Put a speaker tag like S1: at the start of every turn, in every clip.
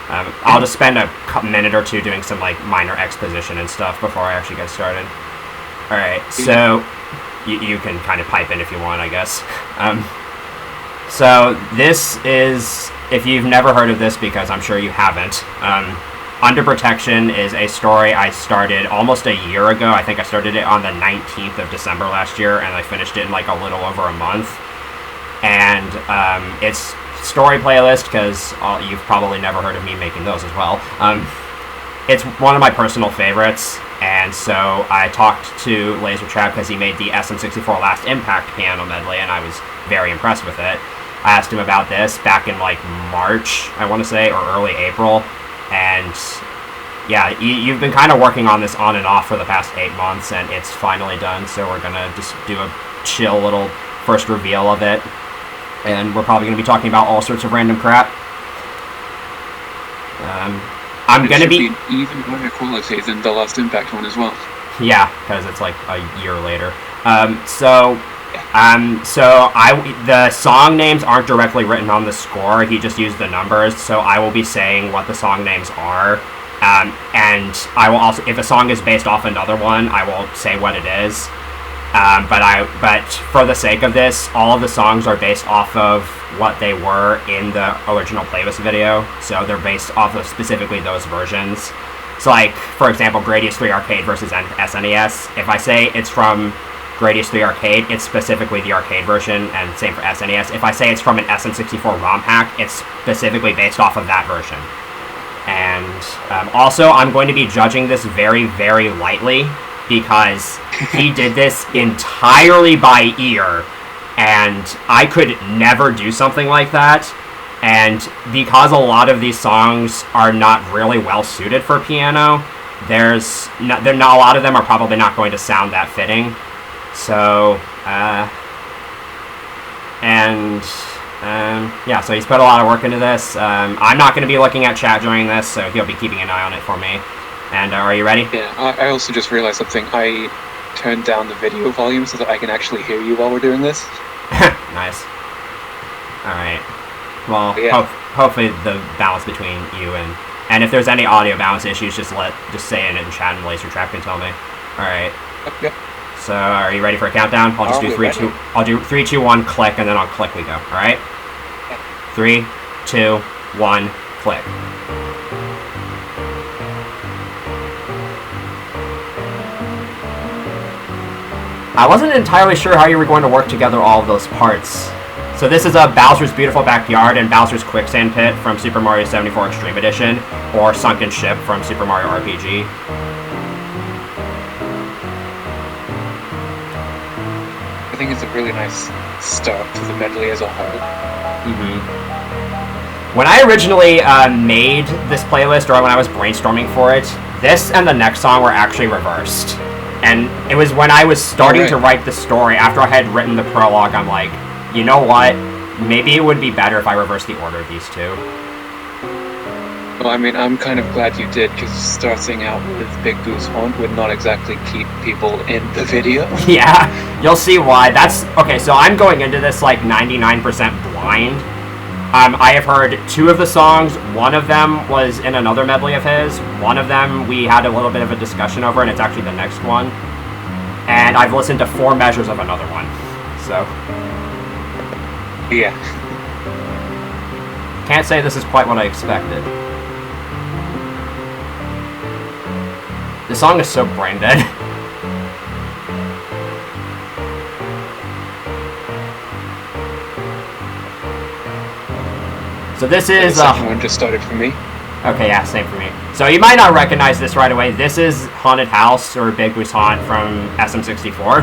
S1: I'll just spend a minute or two doing some like minor exposition and stuff before I actually get started. All right, so you can kind of pipe in if you want, I guess. So this is, if you've never heard of this, because I'm sure you haven't, Under Protection is a story I started almost a year ago. I think I started it on the 19th of December last year, and I finished it in like a little over a month. And it's story playlist, because you've probably never heard of me making those as well. It's one of my personal favorites, and so I talked to LaserTrap because he made the SM64 Last Impact piano medley, and I was very impressed with it. I asked him about this back in like March, I want to say, or early April, and yeah, you've been kind of working on this on and off for the past 8 months, and it's finally done, so we're gonna just do a chill little first reveal of it, and we're probably gonna be talking about all sorts of random crap. I'm going to be
S2: even higher quality than the Last Impact one as well.
S1: Yeah, because it's like a year later. The song names aren't directly written on the score. He just used the numbers, so I will be saying what the song names are. And I will also, if a song is based off another one, I will say what it is. But for the sake of this, all of the songs are based off of what they were in the original playlist video, so they're based off of specifically those versions. So like, for example, Gradius 3 Arcade versus SNES, if I say it's from Gradius 3 Arcade, it's specifically the arcade version, and same for SNES. If I say it's from an SM64 ROM hack, it's specifically based off of that version. And also, I'm going to be judging this very, very lightly, because he did this entirely by ear, and I could never do something like that. And because a lot of these songs are not really well suited for piano, a lot of them are probably not going to sound that fitting. So, yeah, so he's put a lot of work into this. I'm not going to be looking at chat during this, so he'll be keeping an eye on it for me. And are you ready?
S2: Yeah, I also just realized something. I turned down the video volume so that I can actually hear you while we're doing this.
S1: Nice. Alright. Well,
S2: yeah.
S1: Hopefully the balance between you and if there's any audio balance issues, just say it in chat and LaserTrap can tell me. Alright.
S2: Yep.
S1: So, are you ready for a countdown? I'll just do 3, 2, I'll do 3, 2, 1, click, and then on click we go. Alright? 3, 2, 1, click. I wasn't entirely sure how you were going to work together all of those parts. So this is a Bowser's Beautiful Backyard and Bowser's Quicksand Pit from Super Mario 74 Extreme Edition, or Sunken Ship from Super Mario RPG.
S2: I think it's a really nice start to the medley as a whole.
S1: When I originally made this playlist, or when I was brainstorming for it, this and the next song were actually reversed. And it was when I was starting to write the story, after I had written the prologue, I'm like, you know what? Maybe it would be better if I reversed the order of these two.
S2: Well, I mean, I'm kind of glad you did, because starting out with Big Boo's Haunt would not exactly keep people in the video.
S1: Yeah, you'll see why. Okay, so I'm going into this like 99% blind. I have heard 2 of the songs. One of them was in another medley of his. One of them we had a little bit of a discussion over, and it's actually the next one. And I've listened to 4 measures of another one. So,
S2: yeah.
S1: Can't say this is quite what I expected. The song is so brain dead. So this is...
S2: The second one just started for me.
S1: Okay, yeah, same for me. So you might not recognize this right away. This is Haunted House, or Big Boo's Haunt from SM64.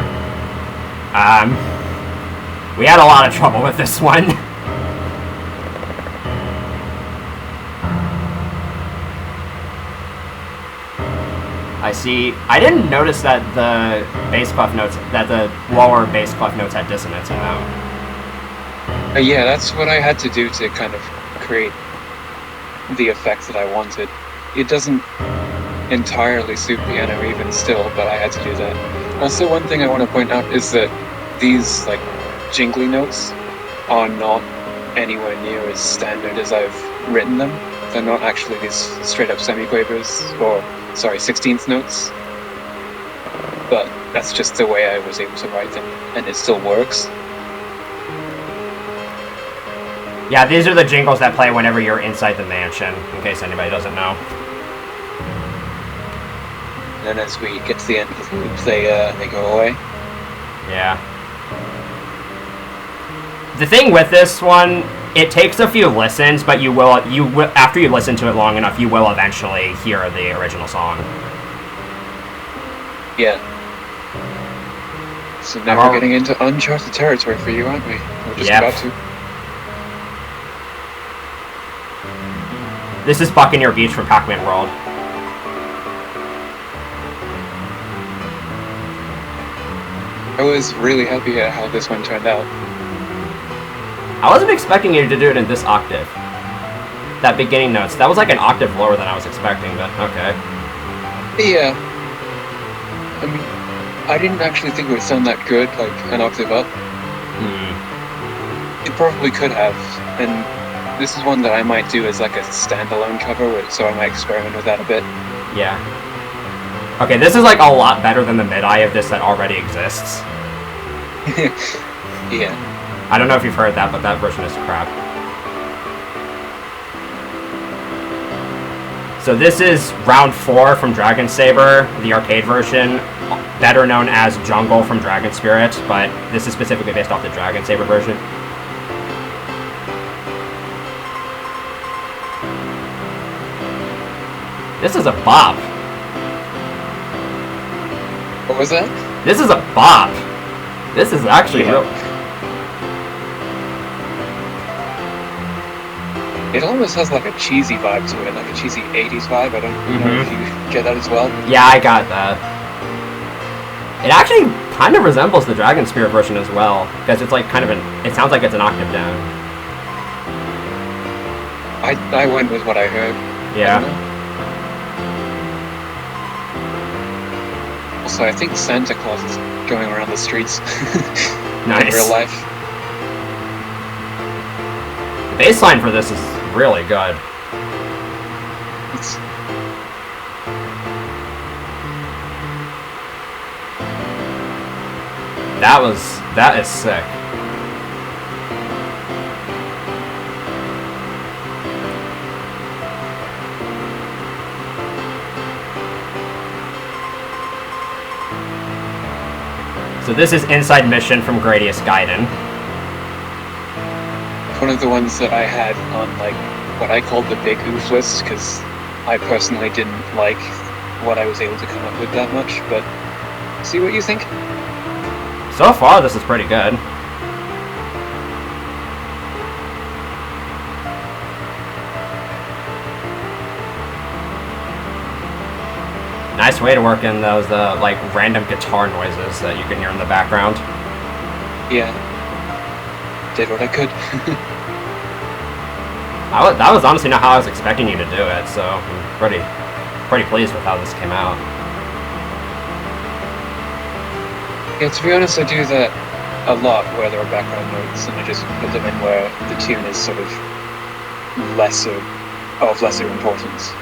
S1: We had a lot of trouble with this one. I didn't notice that the bass clef notes, that the lower bass clef notes had dissonance in them.
S2: Yeah, that's what I had to do to kind of create the effect that I wanted. It doesn't entirely suit piano even still, but I had to do that. Also, one thing I want to point out is that these, like, jingly notes are not anywhere near as standard as I've written them. They're not actually these straight up semiquavers, or, sorry, 16th notes. But that's just the way I was able to write them, and it still works.
S1: Yeah, these are the jingles that play whenever you're inside the mansion, in case anybody doesn't know.
S2: And then as we get to the end of the loop, they go away.
S1: Yeah. The thing with this one, it takes a few listens, but you will after you listen to it long enough, you will eventually hear the original song.
S2: Yeah. So now we're getting into uncharted territory for you, aren't we? We're just about to.
S1: This is Buccaneer Beach from Pac-Man World.
S2: I was really happy at how this one turned out.
S1: I wasn't expecting you to do it in this octave. That beginning notes. That was like an octave lower than I was expecting, but okay.
S2: Yeah. I mean, I didn't actually think it would sound that good, like an octave up. It probably could have, and this is one that I might do as like a standalone cover, so I might experiment with that a bit.
S1: Yeah. Okay, this is like a lot better than the mid-eye of this that already exists.
S2: Yeah.
S1: I don't know if you've heard that, but that version is crap. So this is round 4 from Dragon Saber, the arcade version, better known as Jungle from Dragon Spirit, but this is specifically based off the Dragon Saber version. This is a bop.
S2: What was that?
S1: This is a bop. This is actually real.
S2: It almost has like a cheesy vibe to it, like a cheesy 80s vibe. I don't know if you get that as well.
S1: Yeah, I got that. It actually kind of resembles the Dragon Spirit version as well, because it's like kind of it sounds like it's an octave down.
S2: I went with what I heard.
S1: Yeah.
S2: Also, I think Santa Claus is going around the streets
S1: Nice.
S2: in real life.
S1: The bass line for this is really good. That is sick. So this is Inside Mission from Gradius Gaiden.
S2: One of the ones that I had on like what I called the big oof list, because I personally didn't like what I was able to come up with that much, but see what you think?
S1: So far, this is pretty good. Nice way to work in those like random guitar noises that you can hear in the background.
S2: Yeah. Did what I could.
S1: That was honestly not how I was expecting you to do it, so I'm pretty pleased with how this came out.
S2: Yeah, to be honest, I do that a lot where there are background notes, and I just put them in where the tune is sort of lesser importance.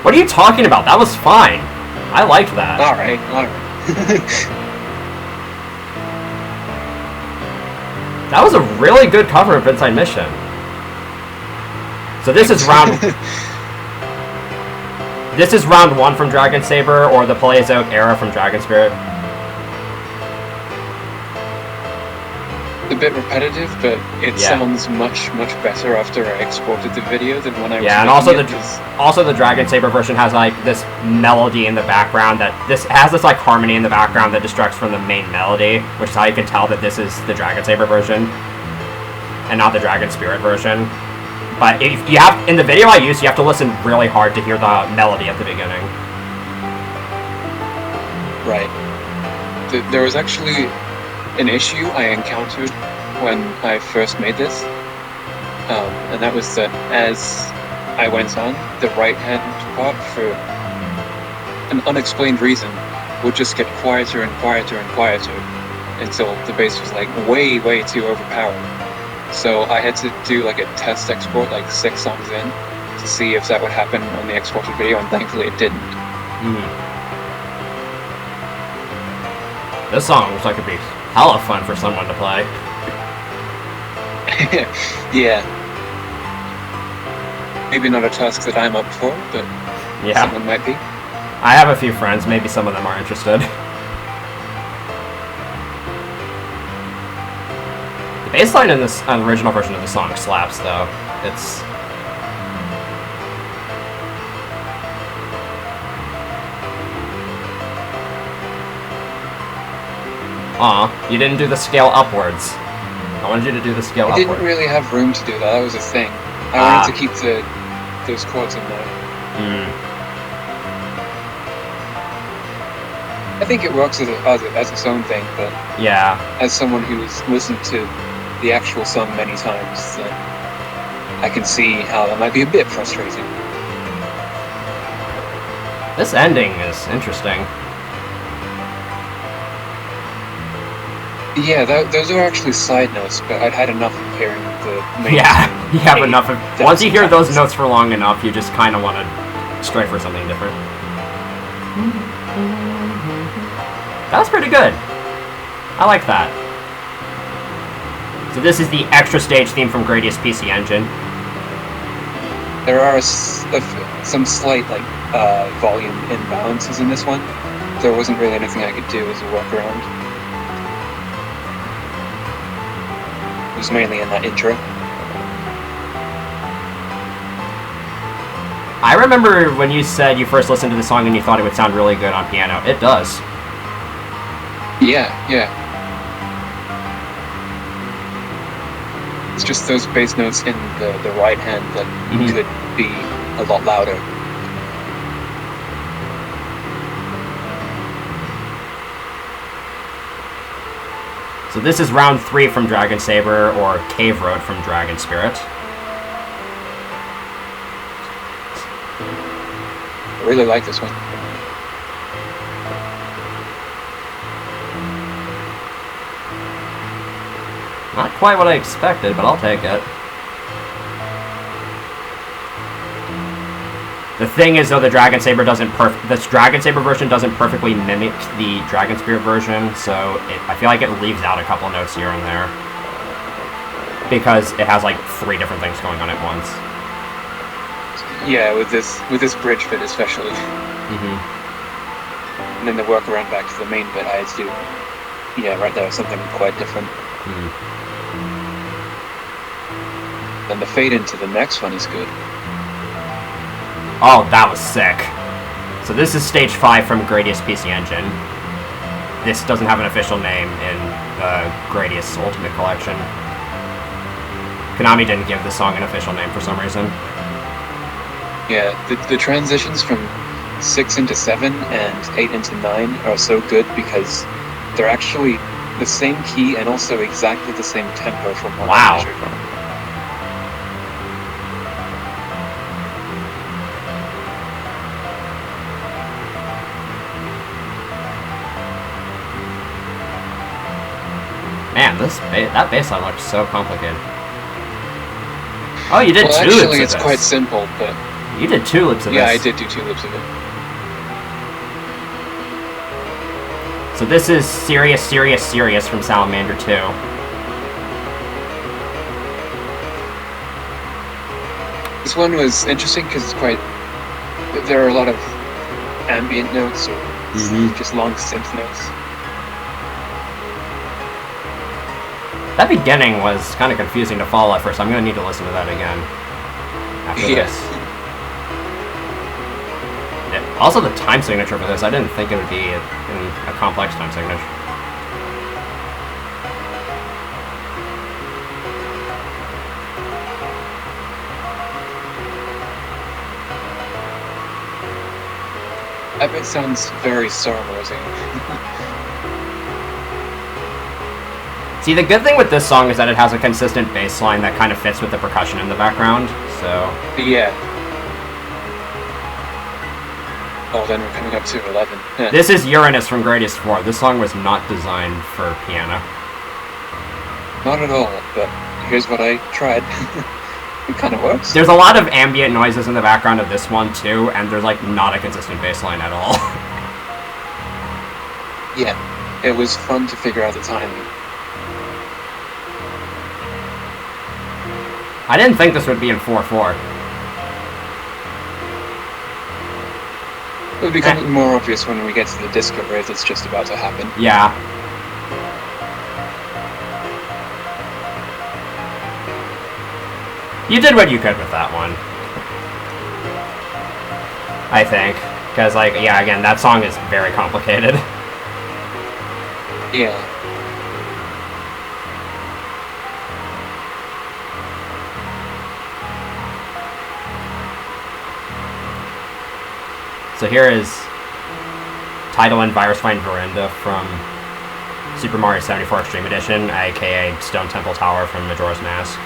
S1: What are you talking about? That was fine. I liked that.
S2: Alright.
S1: That was a really good cover of Inside Mission. So this is round... This is round 1 from Dragon Saber, or the Paleozoic era from Dragon Spirit.
S2: A bit repetitive, but it sounds much better after I exported the video than when I was
S1: and also the Dragon Saber version has like this melody in the background has this like harmony in the background that distracts from the main melody, which is how you can tell that this is the Dragon Saber version and not the Dragon Spirit version. But if you have in the video I used, you have to listen really hard to hear the melody at the beginning.
S2: Right. There was actually an issue I encountered when I first made this, and that was that as I went on, the right hand part, for an unexplained reason, would just get quieter and quieter and quieter until the bass was like way, way too overpowered. So I had to do like a test export, like 6 songs in, to see if that would happen on the exported video, and thankfully it didn't.
S1: This song looks like it'd be hella fun for someone to play.
S2: Yeah. Maybe not a task that I'm up for, but someone might be.
S1: I have a few friends, maybe some of them are interested. The bass line in this original version of the song slaps, though. It's... Aw, you didn't do the scale upwards. I wanted you to do the scale upwards.
S2: I didn't really have room to do that, that was a thing. I wanted to keep those chords in there. I think it works as its own thing, but as someone who's listened to the actual song many times, then I can see how that might be a bit frustrating.
S1: This ending is interesting.
S2: Yeah, those are actually side notes, but I'd had enough of hearing the main...
S1: Yeah, you have enough of... Once you hear those notes for long enough, you just kind of want to stray for something different. That was pretty good. I like that. So this is the extra stage theme from Gradius PC Engine.
S2: There are some slight volume imbalances in this one. There wasn't really anything I could do as a workaround. It was mainly in that intro.
S1: I remember when you said you first listened to the song and you thought it would sound really good on piano. It does.
S2: Yeah. It's just those bass notes in the right hand that could be a lot louder.
S1: So this is round 3 from Dragon Saber, or Cave Road from Dragon Spirit.
S2: I really like this one.
S1: Not quite what I expected, but I'll take it. The thing is, though, the Dragon Saber this Dragon Saber version doesn't perfectly mimic the Dragon Spirit version, so I feel like it leaves out a couple notes here and there. Because it has, like, 3 different things going on at once.
S2: Yeah, with this bridge bit especially. And then the workaround back to the main bit, I had to do, right there, something quite different. Then the fade into the next one is good.
S1: Oh, that was sick. So this is stage 5 from Gradius PC Engine. This doesn't have an official name in the Gradius Ultimate Collection. Konami didn't give this song an official name for some reason.
S2: Yeah, the transitions from 6 into 7 and 8 into 9 are so good because they're actually the same key and also exactly the same tempo from what I measured.
S1: Man, that bass line looks so complicated. Oh, you did 2 loops of
S2: actually, it's
S1: this.
S2: quite simple, but...
S1: You did 2 loops of this.
S2: Yeah, I did do 2 loops of it.
S1: So this is Serious, Serious, Serious from Salamander 2.
S2: This one was interesting because it's quite... There are a lot of ambient notes or just long synth notes.
S1: That beginning was kind of confusing to follow at first. I'm going to need to listen to that again after this. Yeah. Also, the time signature for this, I didn't think it would be a complex time signature.
S2: That bit sounds very Star Warsy.
S1: See, the good thing with this song is that it has a consistent bass line that kind of fits with the percussion in the background, so...
S2: Yeah. Oh, then we're coming up to 11. Yeah.
S1: This is Uranus from Gradius 4. This song was not designed for piano.
S2: Not at all, but here's what I tried. It kind of works.
S1: There's a lot of ambient noises in the background of this one, too, and there's, like, not a consistent bass line at all.
S2: Yeah, it was fun to figure out the timing.
S1: I didn't think this would be in 4/4.
S2: It'll become more obvious when we get to the disco riff that's just about to happen.
S1: Yeah. You did what you could with that one. I think. Because, like, yeah, again, that song is very complicated.
S2: Yeah.
S1: So here is Tidal and Virus Find Veranda from Super Mario 74 Extreme Edition, aka Stone Temple Tower from Majora's Mask.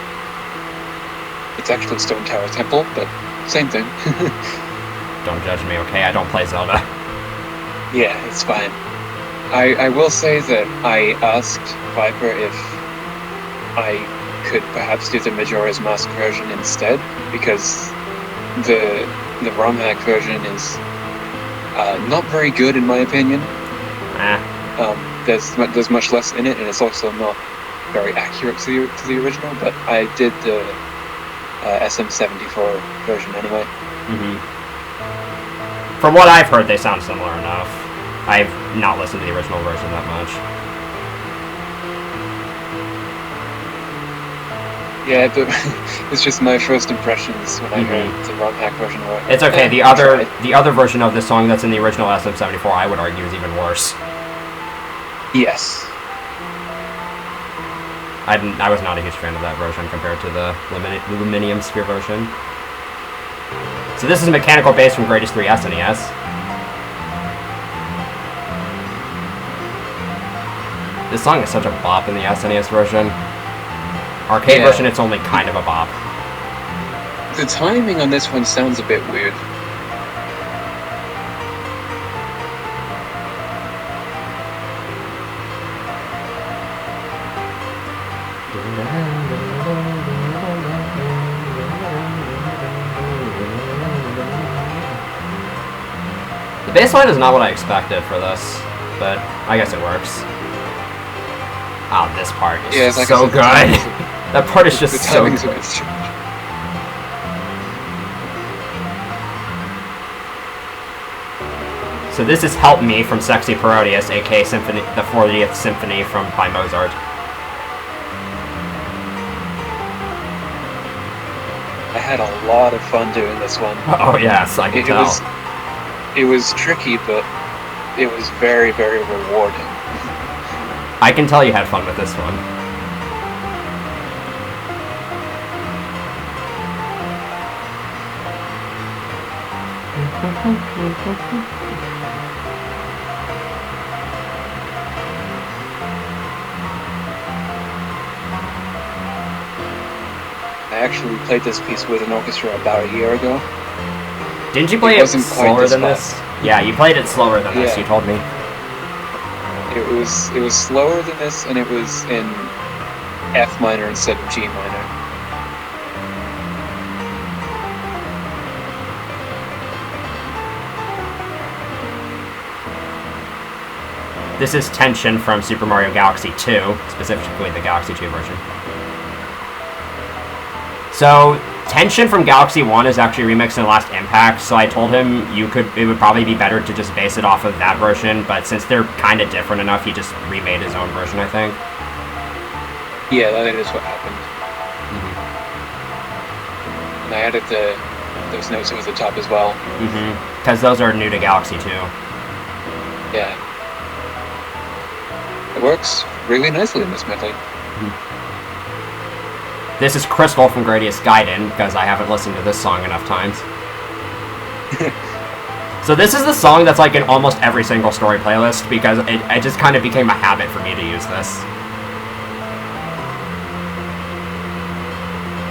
S2: It's actually Stone Tower Temple, but same thing.
S1: Don't judge me, okay? I don't play Zelda.
S2: Yeah, it's fine. I will say that I asked Viper if I could perhaps do the Majora's Mask version instead, because the ROM hack version is not very good in my opinion. There's much less in it, and it's also not very accurate to the original. But I did the SM74 version anyway.
S1: From what I've heard, they sound similar enough. I've not listened to the original version that much.
S2: Yeah, it's just my first impressions when I heard the ROM hack version.
S1: It's okay. The other version of this song that's in the original SM74, I would argue, is even worse.
S2: Yes.
S1: I was not a huge fan of that version compared to the Luminium Sphere version. So this is a mechanical bass from Gradius 3 SNES. This song is such a bop in the SNES version. Arcade version, it's only kind of a bop.
S2: The timing on this one sounds a bit weird.
S1: The bass line is not what I expected for this, but I guess it works. Oh, this part is
S2: like
S1: so good. That part is just so good. So this is Help Me from Sexy Parodius, aka Symphony, the 40th Symphony by Mozart.
S2: I had a lot of fun doing this one.
S1: Oh yes, I can tell.
S2: It was tricky, but it was very, very rewarding.
S1: I can tell you had fun with this one.
S2: I actually played this piece with an orchestra about a year ago.
S1: Didn't you play it slower than this? Yeah, you played it slower than this, you told me.
S2: It was slower than this, and it was in F minor instead of G minor.
S1: This is Tension from Super Mario Galaxy 2, specifically the Galaxy 2 version. So, Tension from Galaxy 1 is actually remixed in Last Impact, so I told him it would probably be better to just base it off of that version, but since they're kind of different enough, he just remade his own version, I think.
S2: Yeah, that is what happened. And I added those notes over the top as well.
S1: Because those are new to Galaxy 2.
S2: Yeah. It works really nicely in this medley.
S1: This is Crystal from Gradius Gaiden, because I haven't listened to this song enough times. So this is the song that's like in almost every single story playlist, because it just kind of became a habit for me to use this.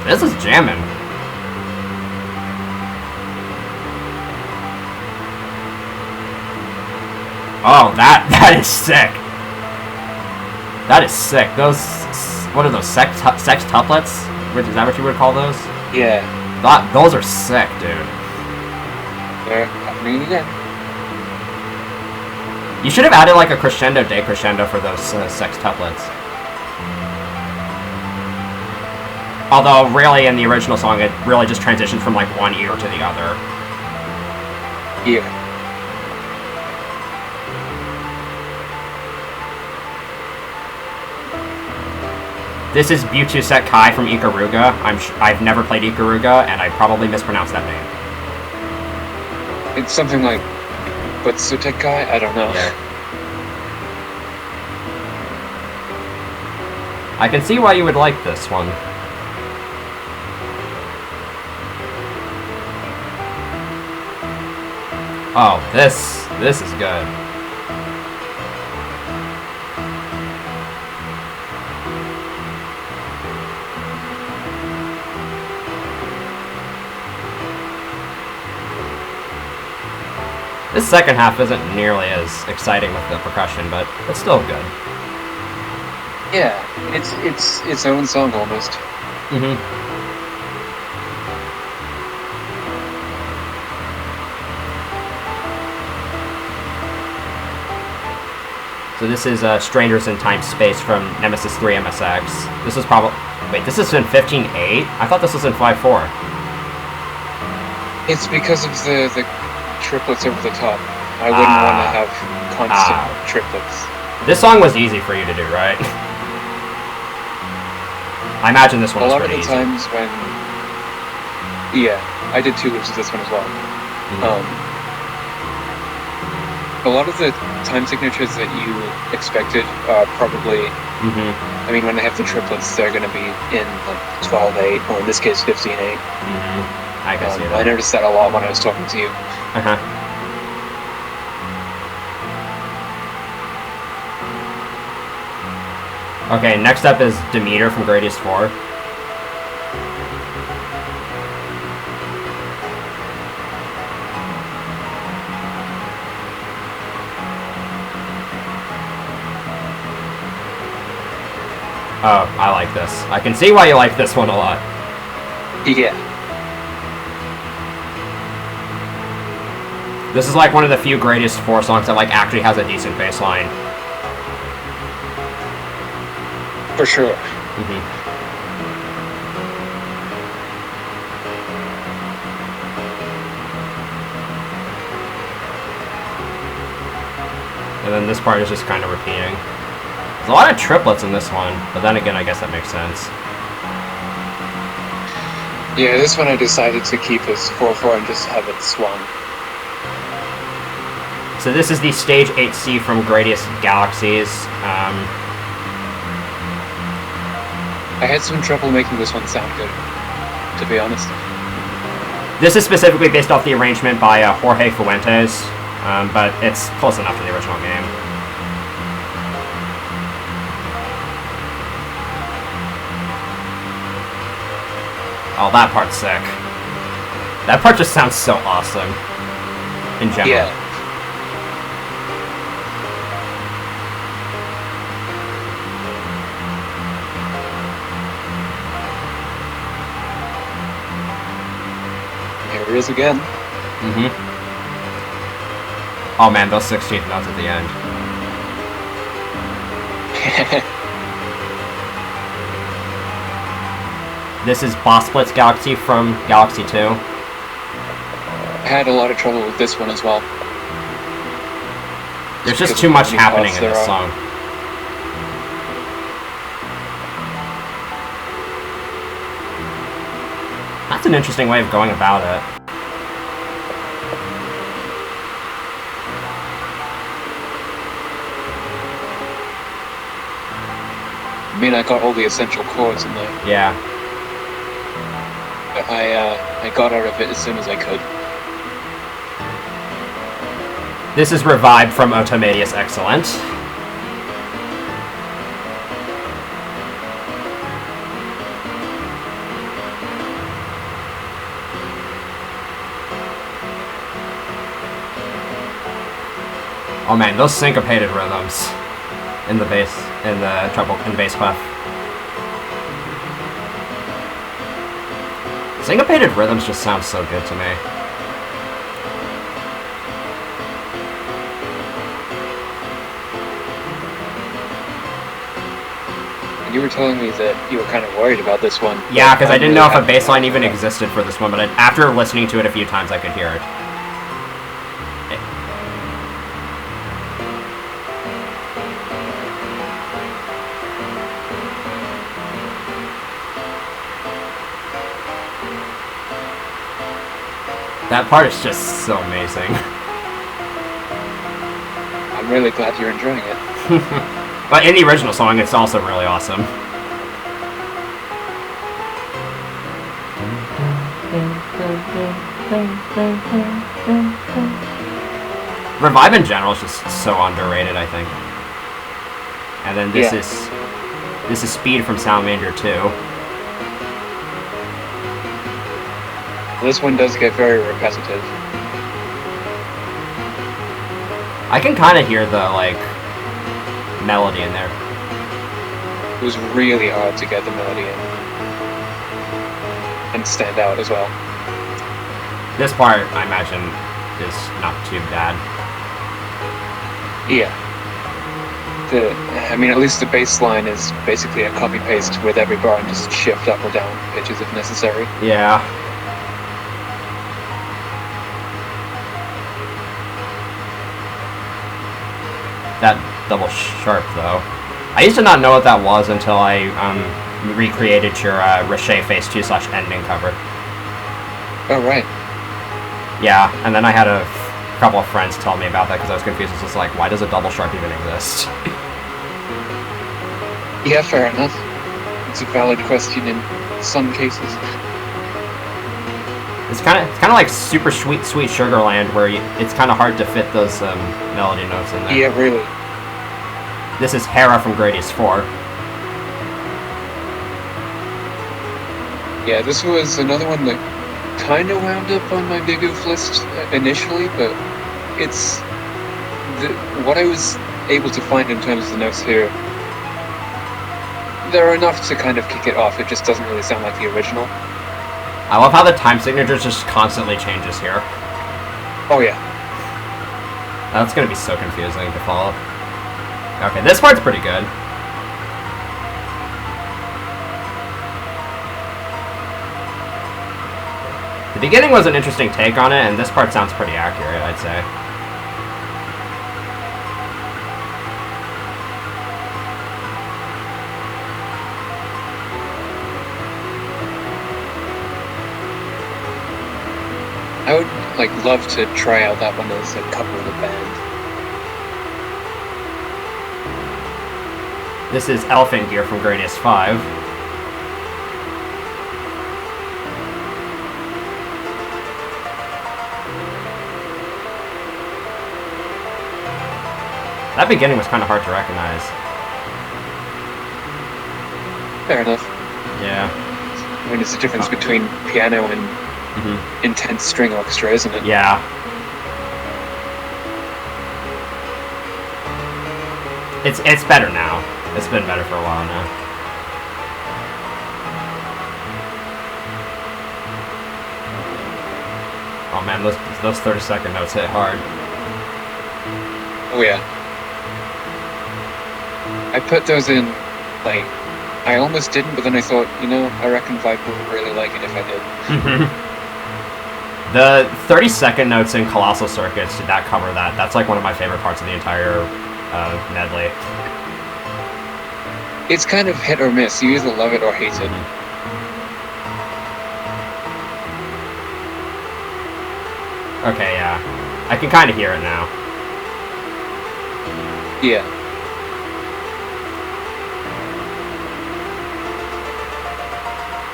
S1: This is jamming. Oh, that is sick. That is sick. Those, what are those, sextuplets? Is that what you would call those?
S2: Yeah.
S1: Those are sick, dude.
S2: They're happening again.
S1: You should have added like a crescendo, decrescendo for those sextuplets. Although, really, in the original song, it really just transitioned from like one ear to the other.
S2: Yeah.
S1: This is Butu Kai from Ikaruga. I've never played Ikaruga, and I probably mispronounced that name.
S2: It's something like Butsutekai? I don't know.
S1: I can see why you would like this one. Oh, this is good. This second half isn't nearly as exciting with the percussion, but it's still good.
S2: Yeah, it's its own song almost.
S1: Mm-hmm. So this is Strangers in Time Space from Nemesis 3 MSX. This is probably... Wait, this is in 15.8? I thought this was in 5.4.
S2: It's because of the triplets over the top. I wouldn't want to have constant triplets.
S1: This song was easy for you to do, right? I imagine this one was pretty easy.
S2: A lot of the times when... Yeah, I did 2 loops of this one as well.
S1: Mm-hmm.
S2: A lot of the time signatures that you expected are probably...
S1: Mm-hmm.
S2: I mean, when they have the triplets, they're going to be in like 12.8, or in this case 15.8.
S1: Mm-hmm. I can see that.
S2: I noticed that a lot when I was talking to you.
S1: Uh-huh. Okay, next up is Demeter from Gradius 4. Oh, I like this. I can see why you like this one a lot.
S2: Yeah.
S1: This is like one of the few Gradius 4 songs that like actually has a decent bass line.
S2: For sure.
S1: Mm-hmm. And then this part is just kind of repeating. There's a lot of triplets in this one, but then again, I guess that makes sense.
S2: Yeah, this one I decided to keep as 4/4 and just have it swung.
S1: So this is the Stage 8C from Gradius Galaxies.
S2: I had some trouble making this one sound good, to be honest.
S1: This is specifically based off the arrangement by Jorge Fuentes, but it's close enough to the original game. Oh, that part's sick. That part just sounds so awesome. In general.
S2: Yeah. Here it is again.
S1: Mm-hmm. Oh man, those 16th notes at the end. This is Boss Blitz Galaxy from Galaxy 2.
S2: I had a lot of trouble with this one as well.
S1: There's just too much happening in this song. That's an interesting way of going about it.
S2: I mean, I got all the essential chords in there.
S1: Yeah.
S2: But I got out of it as soon as I could.
S1: This is Revived from Automedius Excellent. Oh man, those syncopated rhythms in the bass, in the bass clef. Syncopated rhythms just sound so good to me.
S2: You were telling me that you were kind of worried about this one.
S1: Yeah, because I didn't know if a bass line even existed for this one, but after listening to it a few times, I could hear it. That part is just so amazing.
S2: I'm really glad you're enjoying it.
S1: But in the original song, it's also really awesome. Revive in general is just so underrated, I think. And then this is Speed from Salamander 2.
S2: This one does get very repetitive.
S1: I can kind of hear the, like, melody in there.
S2: It was really hard to get the melody in. And stand out as well.
S1: This part, I imagine, is not too bad.
S2: Yeah. I mean, at least the bass line is basically a copy-paste with every bar and just shift up or down pitches if necessary.
S1: Yeah. That double sharp, though. I used to not know what that was until I recreated your Riche Phase 2/ending cover.
S2: Oh, right.
S1: Yeah, and then I had a couple of friends tell me about that because I was confused. It's just like, why does a double sharp even exist?
S2: Yeah, fair enough. It's a valid question in some cases.
S1: It's kind of like Super Sweet Sugarland, where it's kind of hard to fit those melody notes in there.
S2: Yeah, really.
S1: This is Hera from Gradius 4.
S2: Yeah, this was another one that kind of wound up on my Big Oof list initially, but it's what I was able to find in terms of the notes here. They're enough to kind of kick it off. It just doesn't really sound like the original.
S1: I love how the time signature just constantly changes here.
S2: Oh yeah.
S1: That's gonna be so confusing to follow. Okay, this part's pretty good. The beginning was an interesting take on it, and this part sounds pretty accurate, I'd say.
S2: I would love to try out that one as a cover of the band.
S1: This is Elephant Gear from Gradius 5. That beginning was kind of hard to recognize.
S2: Fair enough.
S1: Yeah.
S2: I mean, it's the difference between piano and intense string orchestra, isn't it?
S1: Yeah. It's better now. It's been better for a while now. Oh man, those 30-second notes hit hard.
S2: Oh yeah. I put those in, I almost didn't, but then I thought, I reckon Viper would really like it if I did.
S1: The 30-second notes in Colossal Circuits, did that cover that? That's like one of my favorite parts of the entire medley.
S2: It's kind of hit or miss. You either love it or hate it.
S1: Okay, yeah. I can kind of hear it now.
S2: Yeah.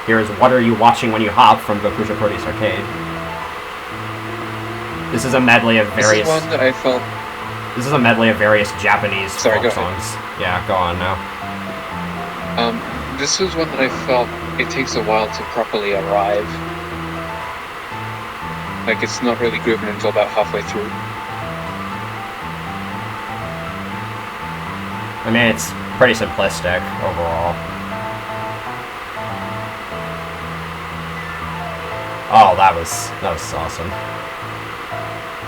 S1: Here's What Are You Watching When You Hop from Gokusha Proteus Arcade. This is a medley of various...
S2: This is one that I felt...
S1: This is a medley of various Japanese folk
S2: go
S1: songs.
S2: ahead.
S1: Yeah, go on now.
S2: This was one that I felt it takes a while to properly arrive. It's not really grooving until about halfway through.
S1: I mean, it's pretty simplistic overall. Oh, that was awesome.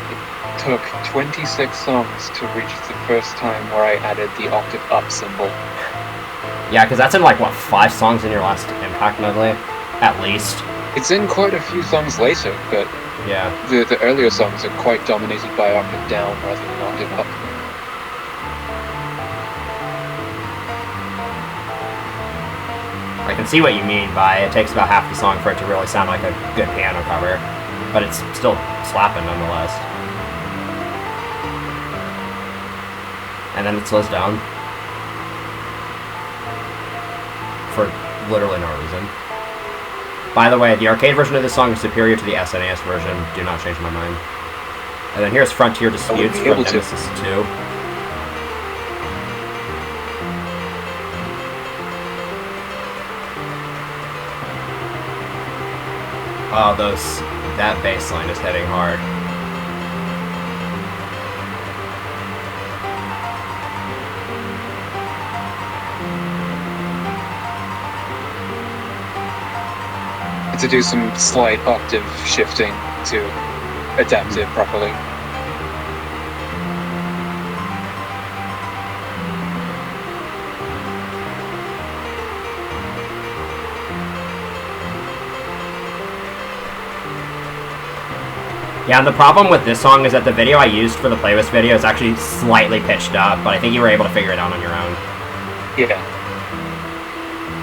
S2: It took 26 songs to reach the first time where I added the octave up symbol.
S1: Yeah, because that's in like, what, 5 songs in your last Impact medley? At least.
S2: It's in quite a few songs later, but
S1: yeah,
S2: the earlier songs are quite dominated by octave down rather than octave up.
S1: I can see what you mean by it takes about half the song for it to really sound like a good piano cover, but it's still slapping nonetheless. And then it slows down. For literally no reason. By the way, the arcade version of this song is superior to the SNES version. Do not change my mind. And then here's Frontier Disputes from Nemesis 2. Oh, that bass line is hitting hard.
S2: To do some slight octave shifting to adapt it properly.
S1: Yeah, and the problem with this song is that the video I used for the playlist video is actually slightly pitched up, but I think you were able to figure it out on your own.
S2: Yeah.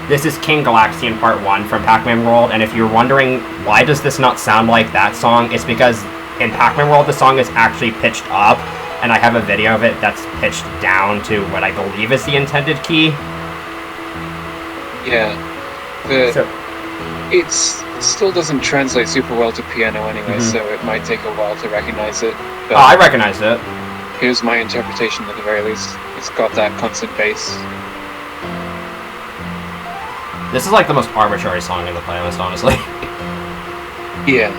S1: This is King Galaxian Part 1 from Pac-Man World, and if you're wondering why does this not sound like that song, it's because in Pac-Man World the song is actually pitched up, and I have a video of it that's pitched down to what I believe is the intended key.
S2: Yeah. It still doesn't translate super well to piano anyway, so it might take a while to recognize it. But
S1: I recognized it.
S2: Here's my interpretation at the very least. It's got that constant bass.
S1: This is like the most arbitrary song in the playlist, honestly.
S2: Yeah.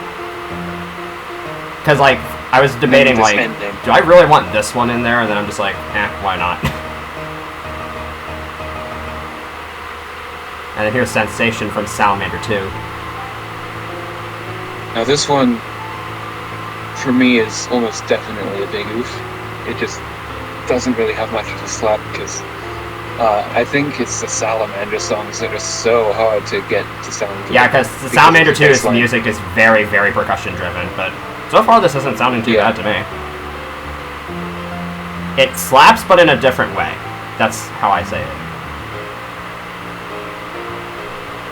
S1: Because, like, I was debating, like,
S2: ending.
S1: Do I really want this one in there? And then I'm just like, why not? And then here's Sensation from Salamander 2.
S2: Now this one, for me, is almost definitely a big oof. It just doesn't really have much of a slap because I think it's the Salamander songs that are so hard to get to sound good.
S1: Yeah, because the Salamander 2's music is very, very percussion driven, but so far this isn't sounding too bad to me. It slaps, but in a different way. That's how I say it.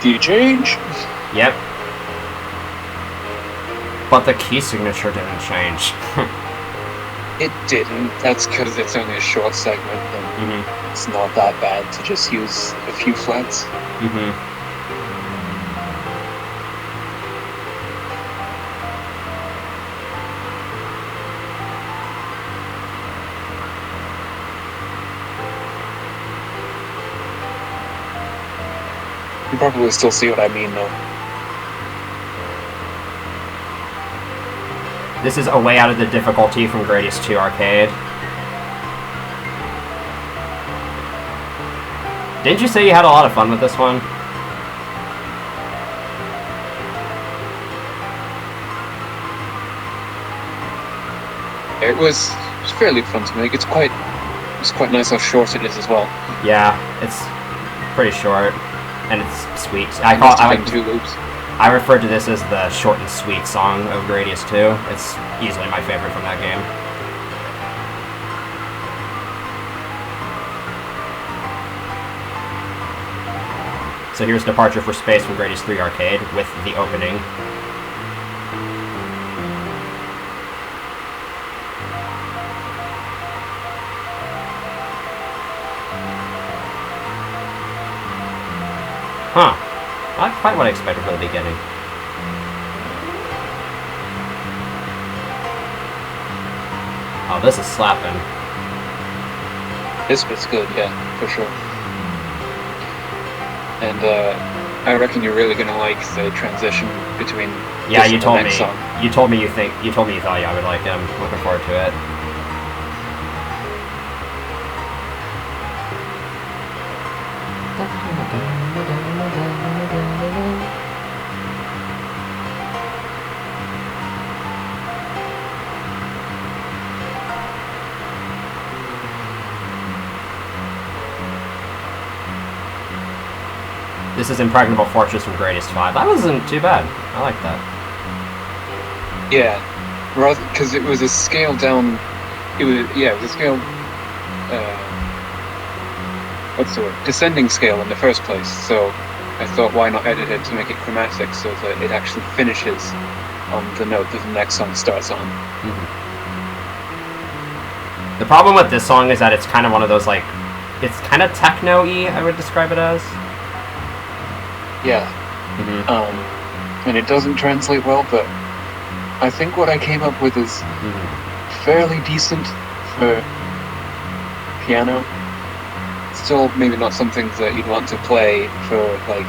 S2: Key change?
S1: Yep. But the key signature didn't change.
S2: It didn't. That's because it's only a short segment, and it's not that bad to just use a few flats. You probably still see what I mean, though.
S1: This is a way out of the difficulty from Gradius 2 Arcade. Didn't you say you had a lot of fun with this one?
S2: It was fairly fun to make. It's quite nice how short it is as well.
S1: Yeah, it's pretty short, and it's sweet. I like
S2: 2 loops.
S1: I refer to this as the short and sweet song of Gradius 2. It's easily my favorite from that game. So here's Departure for Space from Gradius 3 Arcade with the opening. Huh. Not quite what I expected from the beginning. Oh, this is slapping.
S2: This bit's good, yeah, for sure. And I reckon you're really gonna like the transition between.
S1: Yeah,
S2: this
S1: you
S2: and
S1: told
S2: the
S1: me.
S2: next song.
S1: You told me you thought I would like it. I'm looking forward to it. This is Impregnable Fortress from Greatest 5. That wasn't too bad. I like that.
S2: Yeah, rather because it was a scale down. It was a scale. What's the word? Descending scale in the first place. So I thought, why not edit it to make it chromatic so that it actually finishes on the note that the next song starts on.
S1: Mm-hmm. The problem with this song is that it's kind of one of those, like, it's kind of techno-y, I would describe it as.
S2: Yeah.
S1: Mm-hmm.
S2: And it doesn't translate well, but I think what I came up with is fairly decent for piano. Still maybe not something that you'd want to play for, like,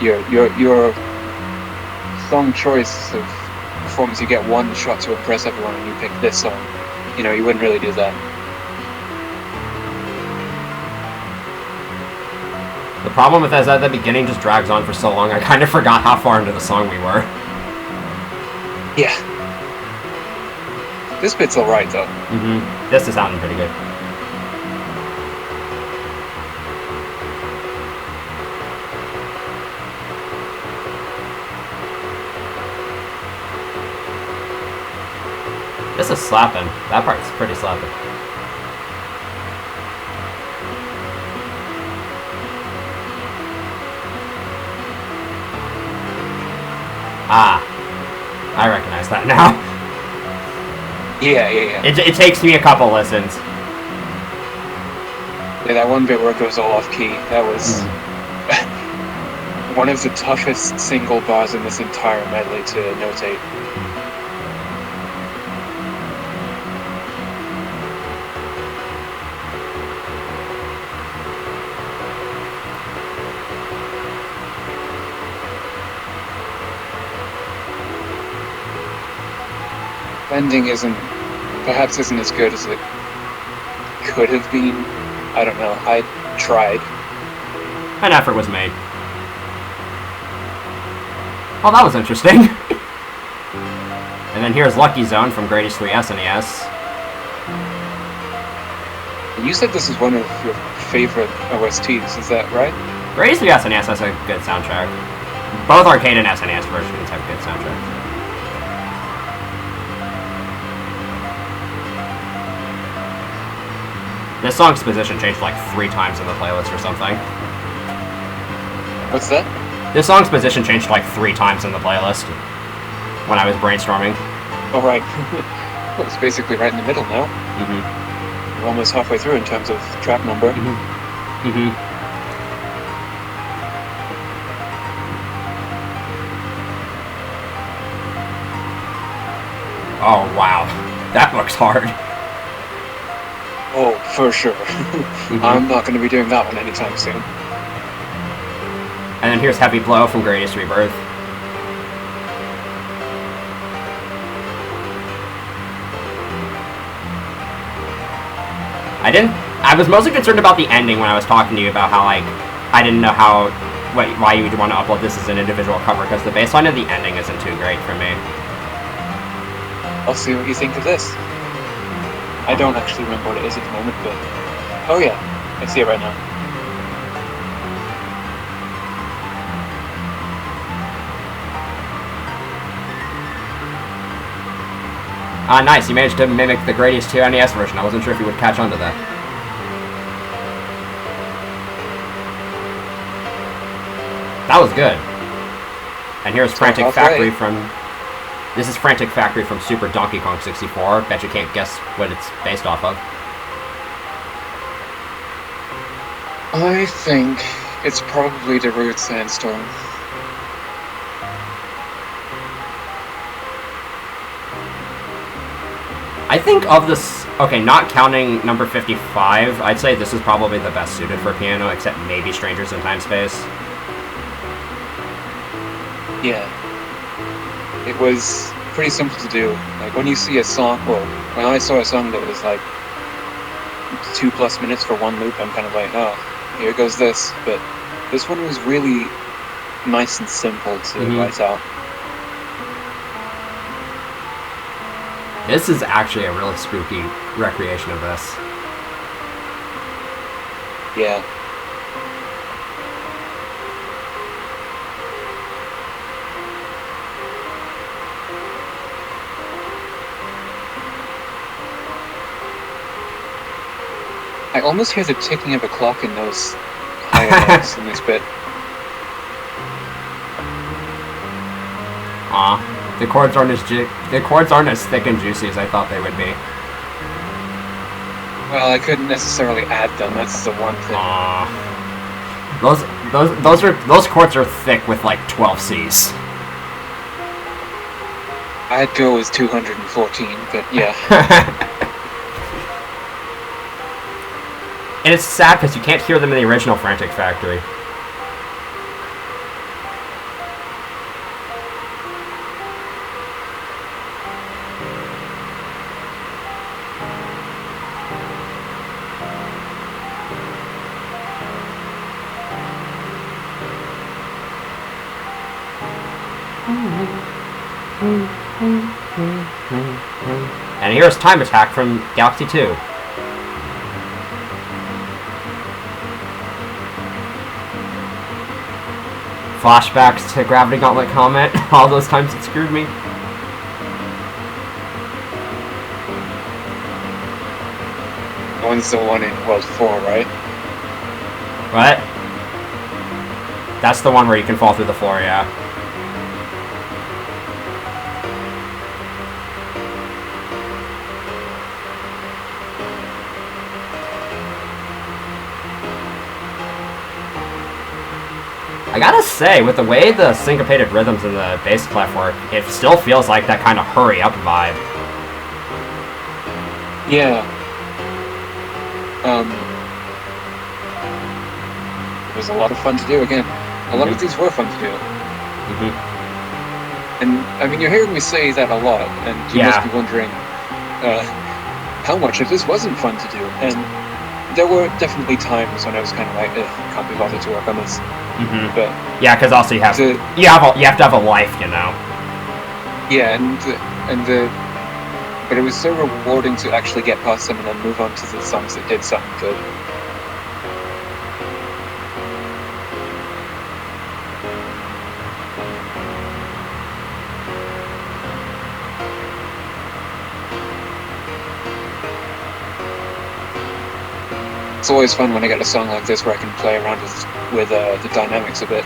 S2: your song choice of performance. You get one shot to impress everyone and you pick this song. You know, you wouldn't really do that.
S1: The problem with that is that the beginning just drags on for so long, I kind of forgot how far into the song we were.
S2: Yeah. This bit's alright, though.
S1: Mm-hmm. This is sounding pretty good. This is slapping. That part's pretty slapping. Ah. I recognize that now.
S2: Yeah.
S1: It takes me a couple listens.
S2: Yeah, that one bit where it goes all off key, that was one of the toughest single bars in this entire medley to notate. Bending perhaps isn't as good as it could have been. I don't know. I tried.
S1: An effort was made. Oh, that was interesting. And then here's Lucky Zone from Greatest 3 SNES.
S2: You said this is one of your favorite OSTs, is that right?
S1: Greatest 3 SNES has a good soundtrack. Both arcade and SNES versions have good soundtracks. This song's position changed like 3 times in the playlist or something.
S2: What's that?
S1: This song's position changed like 3 times in the playlist when I was brainstorming.
S2: Oh, right. Well, it's basically right in the middle now.
S1: Mm-hmm.
S2: We're almost halfway through in terms of track number.
S1: Mm-hmm. Mm-hmm. Oh, wow. That looks hard.
S2: Oh, for sure. Mm-hmm. I'm not going to be doing that one anytime soon.
S1: And then here's Heavy Blow from Greatest Rebirth. I was mostly concerned about the ending when I was talking to you about how, like, I didn't know why you would want to upload this as an individual cover, because the baseline of the ending isn't too great for me.
S2: I'll see what you think of this. I don't actually remember what it is at the moment, but... Oh yeah, I see it right now.
S1: Ah, nice, you managed to mimic the Greatest 2 NES version. I wasn't sure if you would catch on to that. That was good. And here's Frantic Factory from... This is Frantic Factory from Super Donkey Kong 64. Bet you can't guess what it's based off of.
S2: I think it's probably the Root Sandstorm.
S1: I think of this... Okay, not counting number 55, I'd say this is probably the best suited for piano, except maybe Strangers in Time Space.
S2: Yeah. It was pretty simple to do. Like, when you see a song... Well, when I saw a song that was, like, 2+ minutes for one loop, I'm kind of like, oh, here goes this. But this one was really nice and simple to write out.
S1: This is actually a really spooky recreation of this.
S2: Yeah. I almost hear the ticking of a clock in those higher notes in this bit.
S1: Aw, the chords aren't as thick and juicy as I thought they would be.
S2: Well, I couldn't necessarily add them. That's the one thing.
S1: Aw, those chords are thick with like 12 C's.
S2: I'd go with 214, but yeah.
S1: And it's sad because you can't hear them in the original Frantic Factory. And here's Time Attack from Galaxy 2. Flashbacks to Gravity Gauntlet Comet, all those times it screwed me.
S2: One's the one in World 4, right?
S1: What? That's the one where you can fall through the floor, yeah. I gotta say, with the way the syncopated rhythms in the bass clef work, it still feels like that kind of hurry-up vibe.
S2: Yeah. It was a lot of fun to do, again. A lot of these were fun to do. And, I mean, you're hearing me say that a lot, and you must be wondering how much of this wasn't fun to do. And there were definitely times when I was kind of like, can't be bothered to work on this. But
S1: yeah, because also you have to have a life, you know.
S2: Yeah, but it was so rewarding to actually get past them and then move on to the songs that did something good. It's always fun when I get a song like this where I can play around with the dynamics a bit.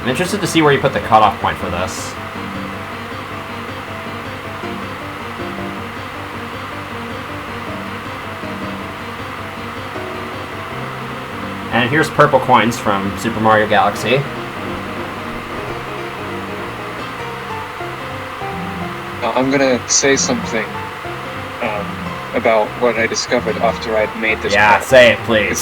S1: I'm interested to see where you put the cutoff point for this. And here's purple coins from Super Mario Galaxy.
S2: I'm gonna say something about what I discovered after I'd made this.
S1: Yeah,
S2: part.
S1: say it, please.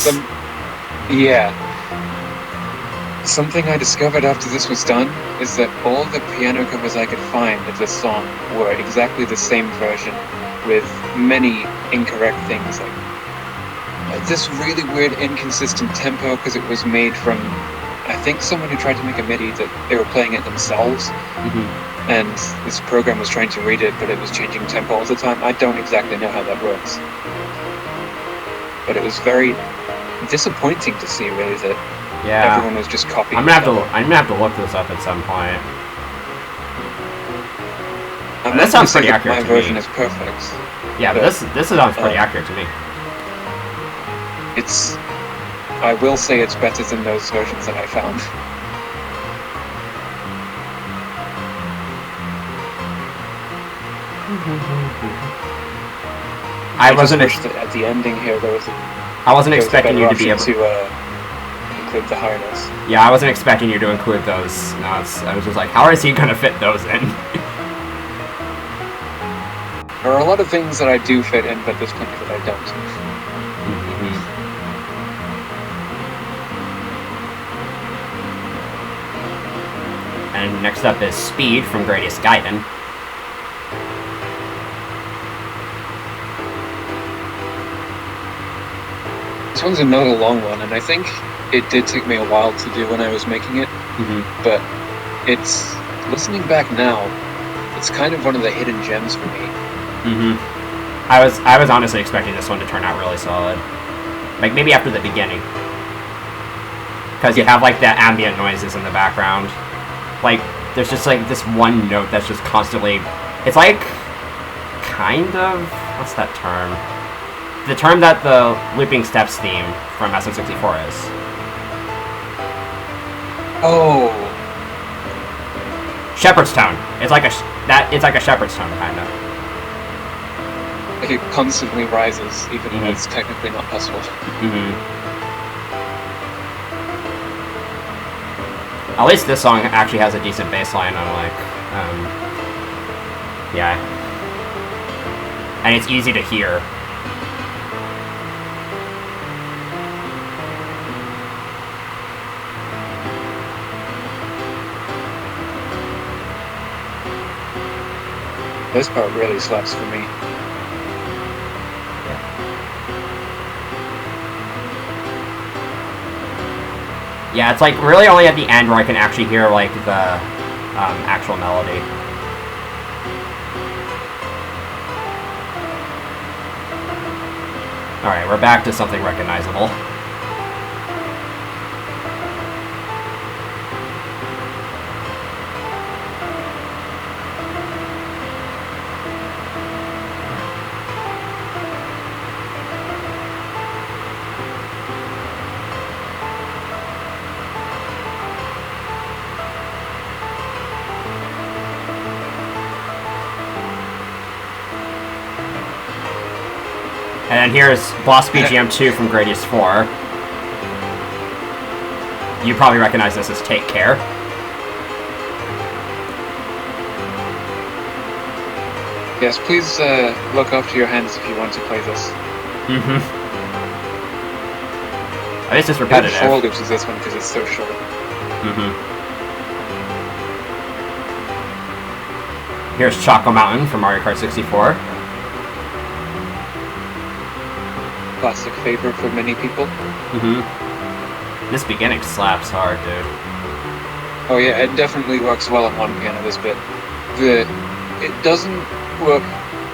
S2: Something I discovered after this was done is that all the piano covers I could find of this song were exactly the same version, with many incorrect things, like this really weird inconsistent tempo because it was made from, I think, someone who tried to make a MIDI that they were playing it themselves. And this program was trying to read it, but it was changing tempo all the time. I don't exactly know how that works. But it was very disappointing to see, really, that everyone was just copying.
S1: I'm gonna have to look this up at some point. That sounds pretty accurate to me.
S2: My version is perfect.
S1: Yeah, but this sounds pretty accurate to me.
S2: I will say it's better than those versions that I found.
S1: I wasn't
S2: at the ending here there was
S1: I wasn't expecting you to be able
S2: to include the higher notes.
S1: Yeah, I wasn't expecting you to include those notes. I was just like, how is he gonna fit those in?
S2: There are a lot of things that I do fit in, but there's plenty that I don't.
S1: And next up is Speed from Gradius Gaiden.
S2: This one's not a long one, and I think it did take me a while to do when I was making it. But it's, listening back now, it's kind of one of the hidden gems for me.
S1: I was honestly expecting this one to turn out really solid. Like, maybe after the beginning. Because you have, like, the ambient noises in the background. Like, there's just, like, this one note that's just constantly It's like, kind of, what's that term? The term that the Looping Steps theme from SM64 is.
S2: Oh.
S1: Shepherd's tone. It's like it's like a shepherd's tone, kind of.
S2: Like it constantly rises, even when it's technically not possible.
S1: At least this song actually has a decent bass line, unlike, yeah. And it's easy to hear.
S2: This part really slaps for me.
S1: Yeah, it's like really only at the end where I can actually hear like the actual melody. Alright, we're back to something recognizable. And here's Boss BGM 2 from Gradius 4. You probably recognize this as Take Care.
S2: Yes, please look after your hands if you want to play this.
S1: I guess it's repetitive.
S2: 4 loops is this one because it's so short.
S1: Here's Choco Mountain from Mario Kart 64.
S2: Classic favorite for many people.
S1: This beginning slaps hard, dude.
S2: Oh yeah, it definitely works well on one piano, this bit. It doesn't work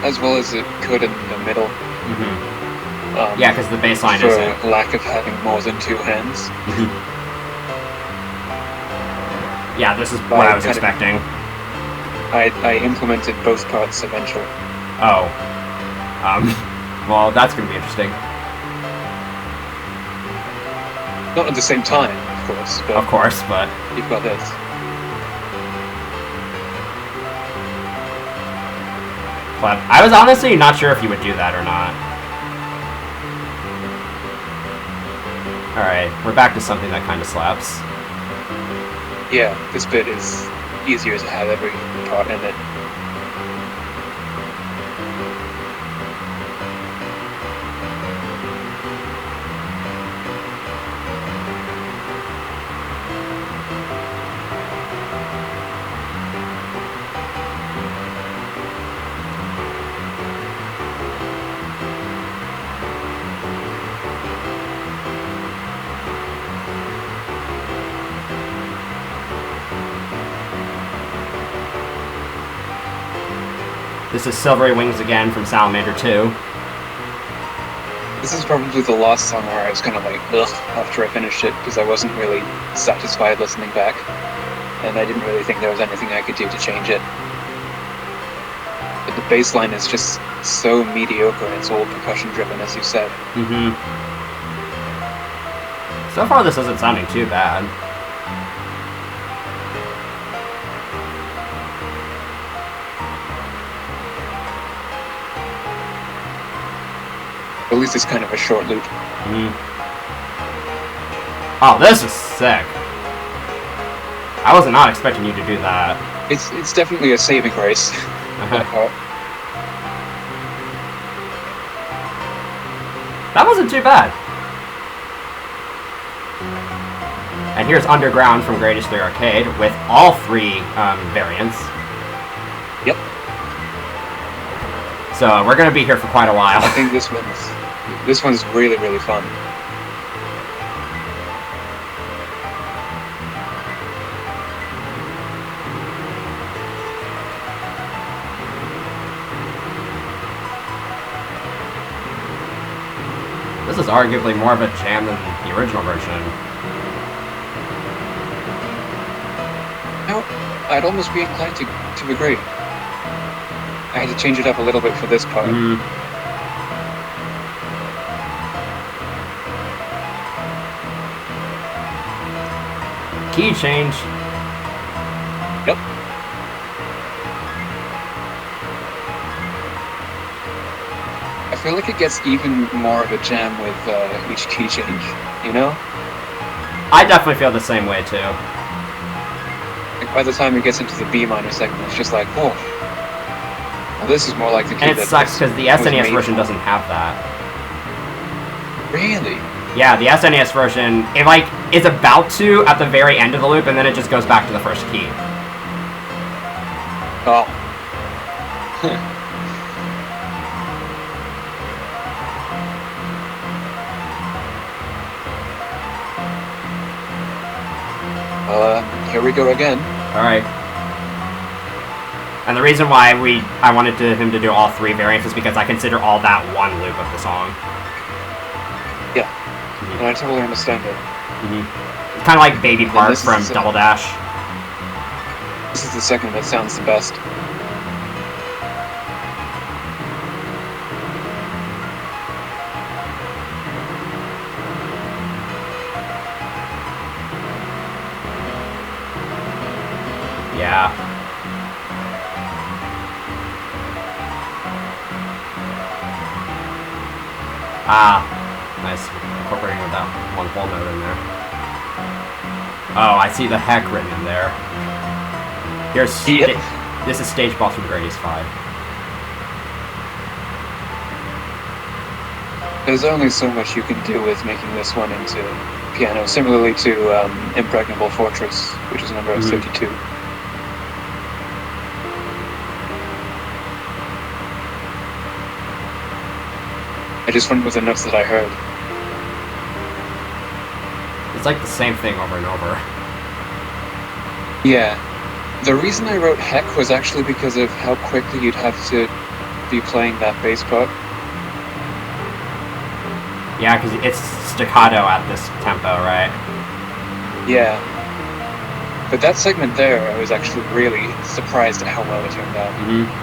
S2: as well as it could in the middle.
S1: Yeah, because the bass line
S2: for
S1: isn't.
S2: lack of having more than 2 hands.
S1: Yeah, this is what I was expecting.
S2: I implemented both parts eventually.
S1: Oh. Well, that's gonna be interesting.
S2: Not at the same time, of course. But
S1: of course, but
S2: you've got this.
S1: But I was honestly not sure if you would do that or not. Alright, we're back to something that kind of slaps.
S2: Yeah, this bit is easier to have every part in it.
S1: This is Silvery Wings again from Salamander 2.
S2: This is probably the last song where I was kind of like, ugh, after I finished it, because I wasn't really satisfied listening back, and I didn't really think there was anything I could do to change it. But the bass line is just so mediocre, and it's all percussion driven, as you said.
S1: So far this isn't sounding too bad.
S2: At least it's kind of a short loop.
S1: Oh, this is sick. I was not expecting you to do that.
S2: It's definitely a saving grace.
S1: That wasn't too bad. And here's Underground from Gradius 3 Arcade with all 3 variants.
S2: Yep.
S1: So we're gonna be here for quite a while.
S2: I think this one's really, really fun.
S1: This is arguably more of a jam than the original version.
S2: No, I'd almost be inclined to agree. I had to change it up a little bit for this part.
S1: Key change.
S2: Yep. I feel like it gets even more of a jam with each key change, you know?
S1: I definitely feel the same way too.
S2: Like by the time it gets into the B minor segment, it's just like, oh, well, this is more like the key.
S1: And it sucks because the SNES version doesn't have that.
S2: Really?
S1: Yeah, the SNES version, it like is about to at the very end of the loop, and then it just goes back to the first key.
S2: Oh. Here we go again.
S1: All right. And the reason why I wanted him to do all 3 variants is because I consider all that one loop of the song.
S2: Yeah. And I totally understand it.
S1: It's kind of like Baby Part from Double Dash.
S2: This is the second that sounds the best.
S1: Yeah. Ah, nice. Incorporating with that one whole note in there. Oh, I see the heck written in there. Here's this is Stage Boss from Grady's 5.
S2: There's only so much you can do with making this one into piano, similarly to Impregnable Fortress, which is number 52. I just went with the notes that I heard.
S1: It's like the same thing over and over.
S2: Yeah. The reason I wrote heck was actually because of how quickly you'd have to be playing that bass part.
S1: Yeah, because it's staccato at this tempo, right?
S2: Yeah. But that segment there, I was actually really surprised at how well it turned out.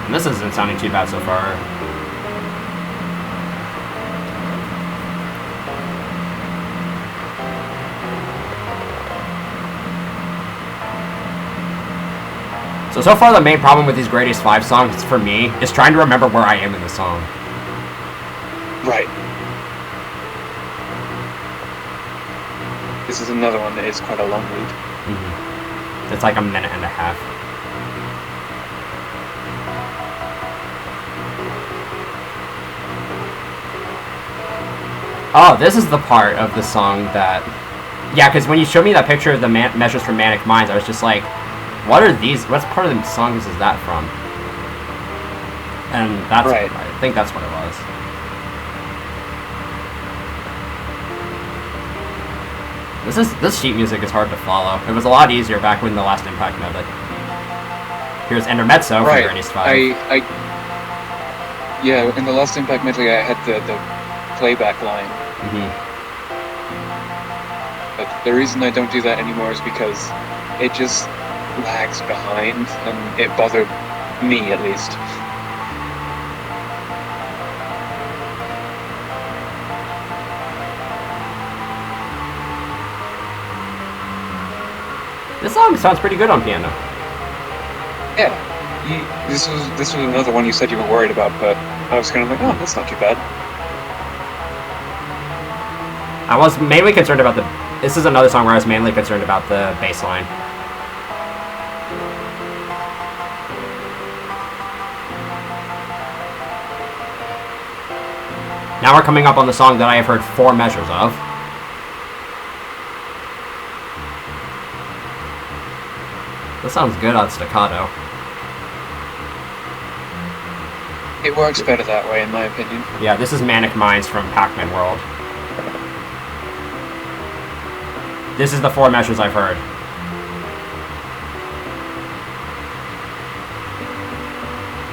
S1: And this isn't sounding too bad so far. So far the main problem with these Greatest 5 songs, for me, is trying to remember where I am in the song.
S2: Right. This is another one that is quite a long lead.
S1: It's like a minute and a half. Oh, this is the part of the song that... Yeah, because when you showed me that picture of the measures for Manic Minds, I was just like, what are these? What part of the songs is that from? And that's
S2: right.
S1: I think that's what it was. This sheet music is hard to follow. It was a lot easier back when the last Impact Medley. Here's Intermezzo from Greatest 5.
S2: Yeah, in the last Impact Medley I had the playback line. But the reason I don't do that anymore is because it just lags behind, and it bothered me at least.
S1: This song sounds pretty good on piano.
S2: Yeah, this was another one you said you were worried about, but I was kind of like, oh, that's not too bad.
S1: I was mainly concerned about this is another song where I was mainly concerned about the bass line. Now we're coming up on the song that I have heard 4 measures of. This sounds good on staccato.
S2: It works better that way, in my opinion.
S1: Yeah, this is Manic Minds from Pac-Man World. This is the 4 measures I've heard.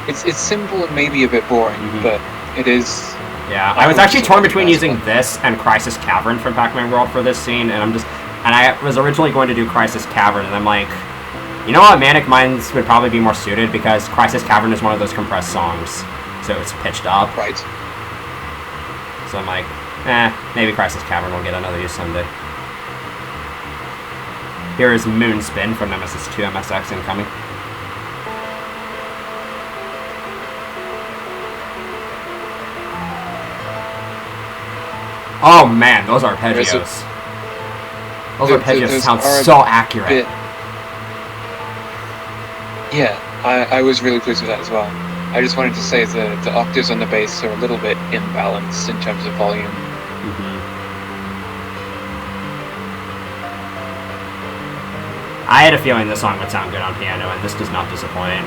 S2: It's simple and maybe a bit boring, but it is...
S1: Yeah, I was actually torn between using this and Crisis Cavern from Pac-Man World for this scene, and I was originally going to do Crisis Cavern, and I'm like, You know what? Manic Minds would probably be more suited because Crisis Cavern is one of those compressed songs, so it's pitched up.
S2: Right.
S1: So I'm like, maybe Crisis Cavern will get another use someday. Here is Moonspin from Nemesis 2 MSX incoming. Oh man, those arpeggios. Those arpeggios sound so accurate.
S2: Yeah, I was really pleased with that as well. I just wanted to say the octaves on the bass are a little bit imbalanced in terms of volume.
S1: I had a feeling this song would sound good on piano, and this does not disappoint.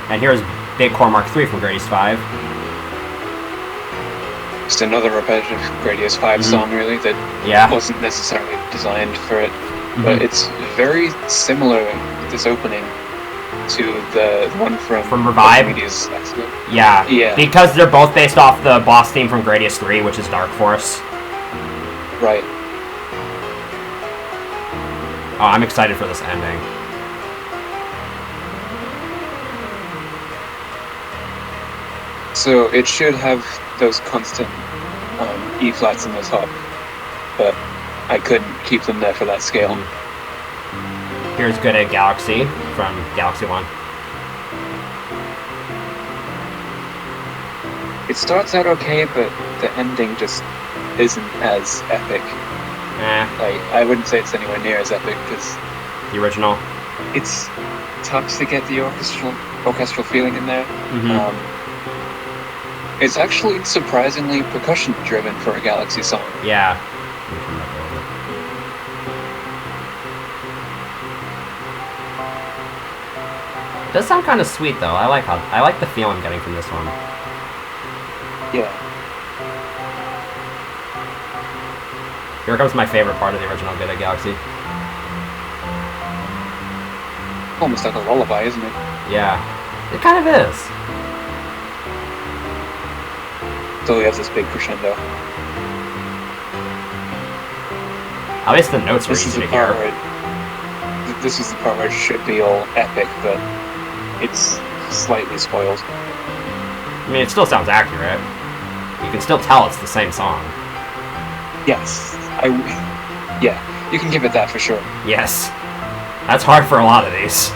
S1: And here's Big Core Mark III from Grady's 5.
S2: Just another repetitive Gradius 5 song, really, that wasn't necessarily designed for it. But it's very similar, this opening, to the one from
S1: Revive? Yeah.
S2: Yeah.
S1: Because they're both based off the boss theme from Gradius 3, which is Dark Force.
S2: Right.
S1: Oh, I'm excited for this ending.
S2: So it should have those constant E-flats in the top, but I couldn't keep them there for that scale.
S1: Here's Good at Galaxy from Galaxy 1.
S2: It starts out okay, but the ending just isn't as epic. Like, I wouldn't say it's anywhere near as epic, because
S1: the original.
S2: It's tough to get the orchestral feeling in there. It's actually surprisingly percussion-driven for a Galaxy song.
S1: Yeah. It does sound kind of sweet, though. I like the feel I'm getting from this one.
S2: Yeah.
S1: Here comes my favorite part of the original Good at Galaxy.
S2: Almost like a lullaby, isn't it?
S1: Yeah. It kind of is.
S2: So we have this big crescendo.
S1: At least the notes are easy to hear.
S2: This is the part where it should be all epic, but it's slightly spoiled.
S1: I mean, it still sounds accurate. You can still tell it's the same song.
S2: Yes. Yeah, you can give it that for sure.
S1: Yes. That's hard for a lot of these.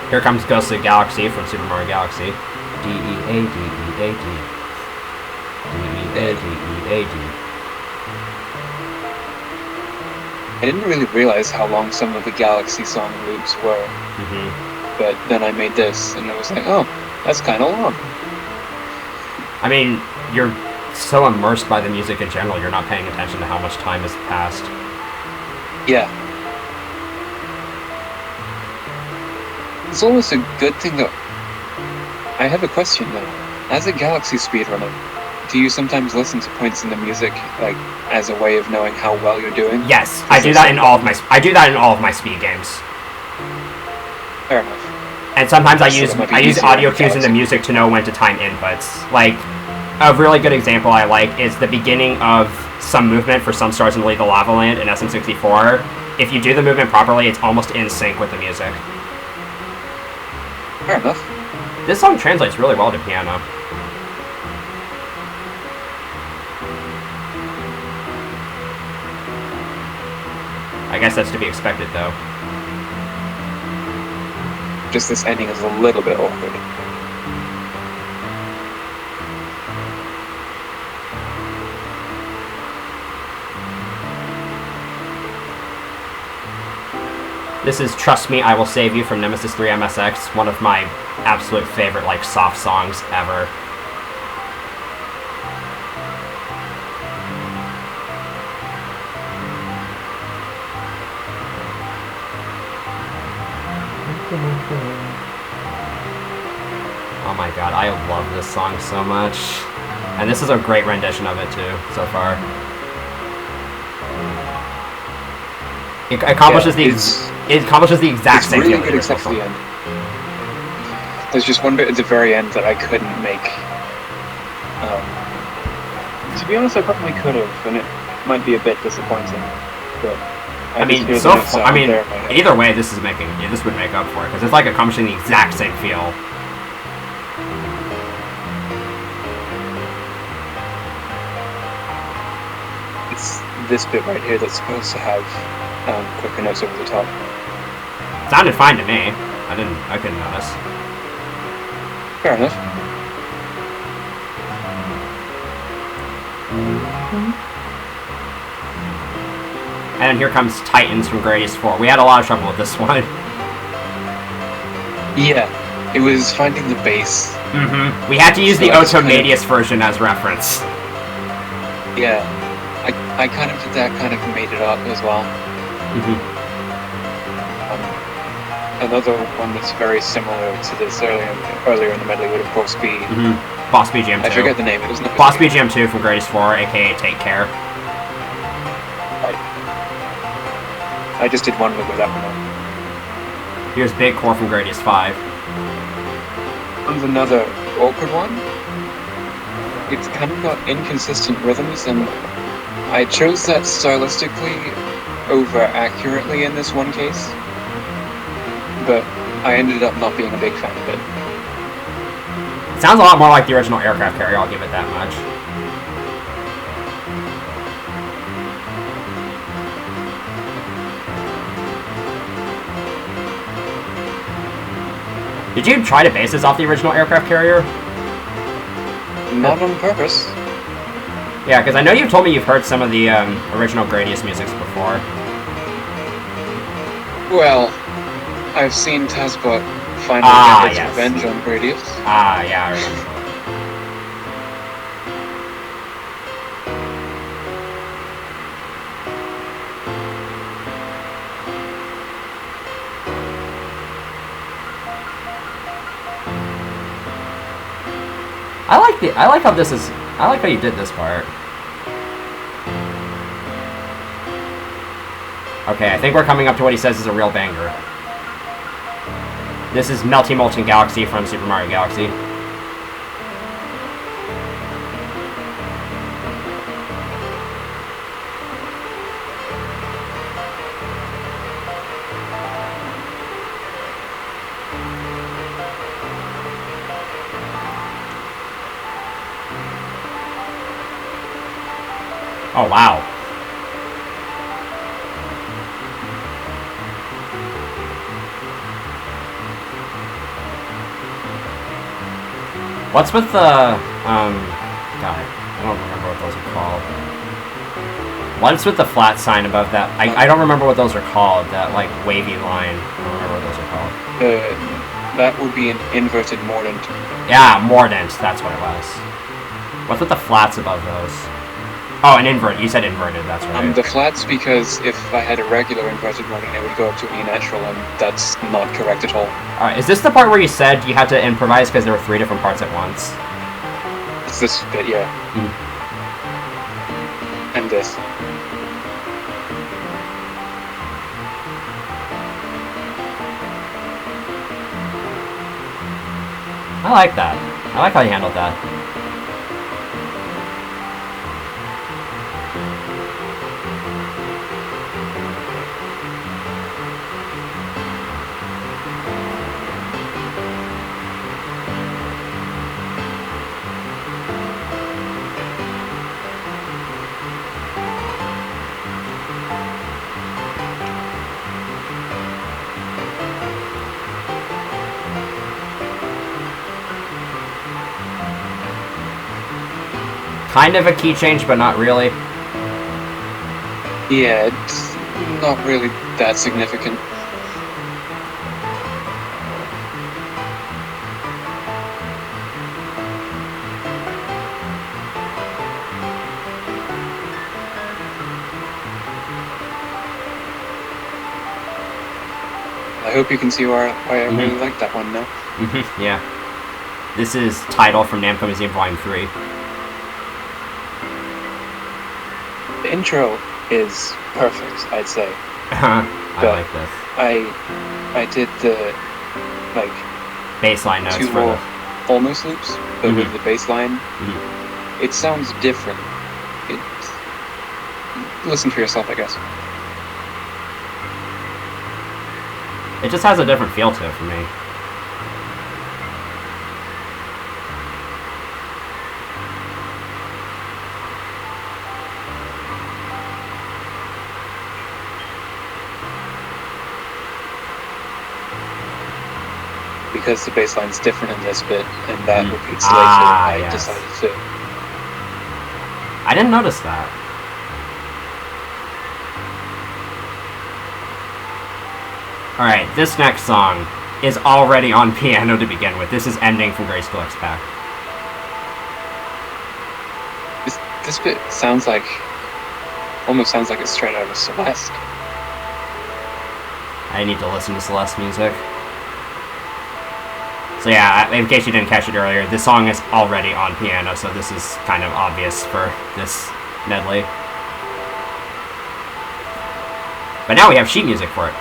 S1: Here comes Ghost of the Galaxy from Super Mario Galaxy. D-E-A-D-E-A-D. D-E-A-D-E-A-D.
S2: I didn't really realize how long some of the Galaxy song loops were. But then I made this, and I was like, oh, that's kind of long.
S1: I mean, you're so immersed by the music in general, you're not paying attention to how much time has passed.
S2: Yeah. It's almost a good thing, though. I have a question, though. As a Galaxy speedrunner, do you sometimes listen to points in the music, like, as a way of knowing how well you're doing?
S1: Yes, I do that in all of my speed games.
S2: Fair enough.
S1: And sometimes I use audio cues in the music to know when to time inputs. Like, a really good example I like is the beginning of some movement for Some Stars in Leave the Lava Land in SM64. If you do the movement properly, it's almost in sync with the music.
S2: Fair enough.
S1: This song translates really well to piano. I guess that's to be expected, though.
S2: Just this ending is a little bit awkward.
S1: This is Trust Me, I Will Save You from Nemesis 3 MSX, one of my absolute favorite, like, soft songs ever. my god, I love this song so much. And this is a great rendition of it too, so far. It accomplishes the exact same
S2: really
S1: feeling.
S2: good except for the end. There's just one bit at the very end that I couldn't make.
S3: To be honest, I probably could have, and it might be a bit disappointing. But
S1: I mean, either way, this would make up for it because it's like accomplishing the exact same feel.
S2: It's this bit right here that's supposed to have quicker notes over the top.
S1: Sounded fine to me. I couldn't notice.
S2: Fair enough.
S1: And then here comes Titans from Gradius 4. We had a lot of trouble with this one.
S2: Yeah, it was finding the bass.
S1: Mm-hmm. We had to use the Automadius version as reference.
S2: Yeah, I kind of did that, kind of made it up as well.
S1: Mm-hmm.
S2: Another one that's very similar to this earlier in the medley would of course be
S1: Boss BGM 2.
S2: I forget the name. It was
S1: Boss BGM 2 from Gradius 4, aka Take Care.
S2: I just did one with that one.
S1: Here's Big Core from Gradius 5.
S2: One's another awkward one. It's kind of got inconsistent rhythms, and I chose that stylistically over accurately in this one case. But I ended up not being a big fan of it.
S1: It sounds a lot more like the original Aircraft Carrier, I'll give it that much. Did you try to base this off the original Aircraft Carrier?
S2: Not on purpose.
S1: Yeah, because I know you've told me you've heard some of the original Gradius musics before.
S2: Well, I've seen Tazbot finally get its revenge on Gradius.
S1: Ah, yeah, I remember. I like how you did this part. Okay, I think we're coming up to what he says is a real banger. This is Melty Molten Galaxy from Super Mario Galaxy. Oh, wow. What's with the, God, I don't remember what those are called. What's with the flat sign above that? I don't remember what those are called, that, like, wavy line. I don't remember what those are called.
S2: That would be an inverted mordant.
S1: Yeah, mordant, that's what it was. What's with the flats above those? Oh, an invert. You said inverted, that's right.
S2: The flats, because if I had a regular inverted mordant, it would go up to E natural, and that's not correct at all.
S1: Alright, is this the part where you said you had to improvise because there were 3 different parts at once?
S2: It's this bit, yeah. And this.
S1: I like that. I like how you handled that. Kind of a key change, but not really.
S2: Yeah, it's not really that significant. I hope you can see why I really like that one now.
S1: Yeah. This is Title from Namco Museum Volume 3.
S2: The intro is perfect, I'd say.
S1: I
S2: But
S1: like this.
S2: I did the like
S1: Baseline notes
S2: 2
S1: for
S2: more
S1: the...
S2: almost loops, but with
S1: Mhm.
S2: the bass line, it sounds different. Listen for yourself, I guess.
S1: It just has a different feel to it for me.
S2: Because the bass line's different in this bit, and that repeats later,
S1: Ah,
S2: I
S1: yes.
S2: decided to.
S1: I didn't notice that. Alright, this next song is already on piano to begin with. This is Ending from Grade School X Pack.
S2: This bit sounds like, almost sounds like it's straight out of Celeste.
S1: I need to listen to Celeste music. So yeah, in case you didn't catch it earlier, this song is already on piano, so this is kind of obvious for this medley. But now we have sheet music for it.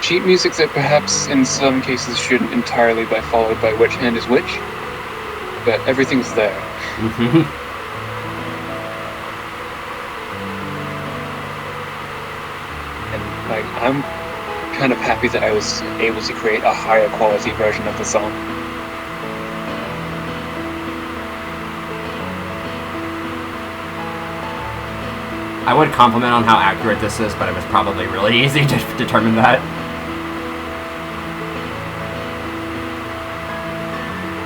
S2: Sheet music that perhaps in some cases shouldn't entirely be followed by which hand is which, but everything's there. And like, I'm kind of happy that I was able to create a higher quality version of the song.
S1: I would compliment on how accurate this is, but it was probably really easy to determine that.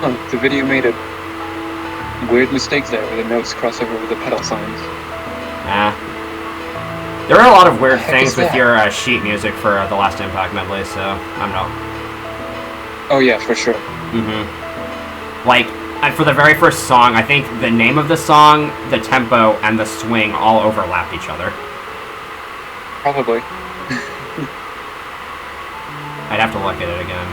S2: Oh, the video made a weird mistake there where the notes cross over with the pedal signs.
S1: There are a lot of weird
S2: The heck
S1: things
S2: is
S1: with
S2: that?
S1: your sheet music for the Last Impact medley, so I don't know.
S2: Oh yeah, for sure.
S1: Like, for the very first song, I think the name of the song, the tempo, and the swing all overlapped each other.
S2: Probably.
S1: I'd have to look at it again.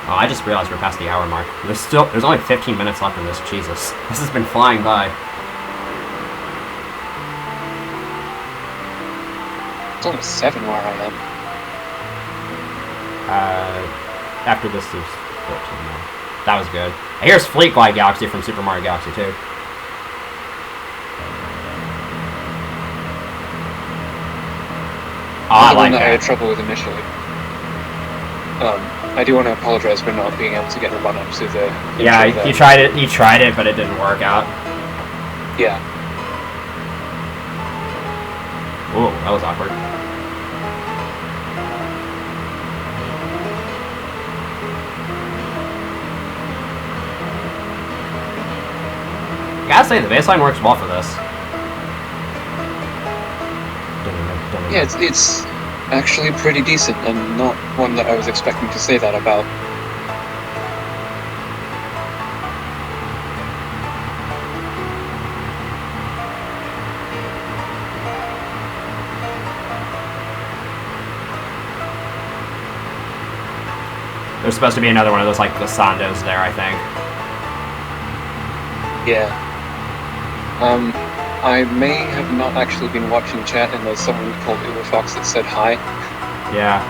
S1: Oh, I just realized we're past the hour mark. There's only 15 minutes left in this. Jesus. This has been flying by.
S2: It's almost 7 where I am.
S1: After this, there's 14 more. That was good. Here's Fleet Glide Galaxy from Super Mario Galaxy 2. Oh, I
S2: The
S1: like
S2: one that I had
S1: that.
S2: trouble with initially. I do want to apologize for not being able to get a run up to the.
S1: Yeah,
S2: intro
S1: you
S2: there.
S1: tried it, but it didn't work out.
S2: Yeah.
S1: Ooh, that was awkward. I gotta say, the bassline works well for this.
S2: Yeah, it's actually pretty decent, and not one that I was expecting to say that about.
S1: There's supposed to be another one of those, like, glissandos there, I think.
S2: Yeah. I may have not actually been watching chat, and there's someone called Uberfox that said hi.
S1: Yeah.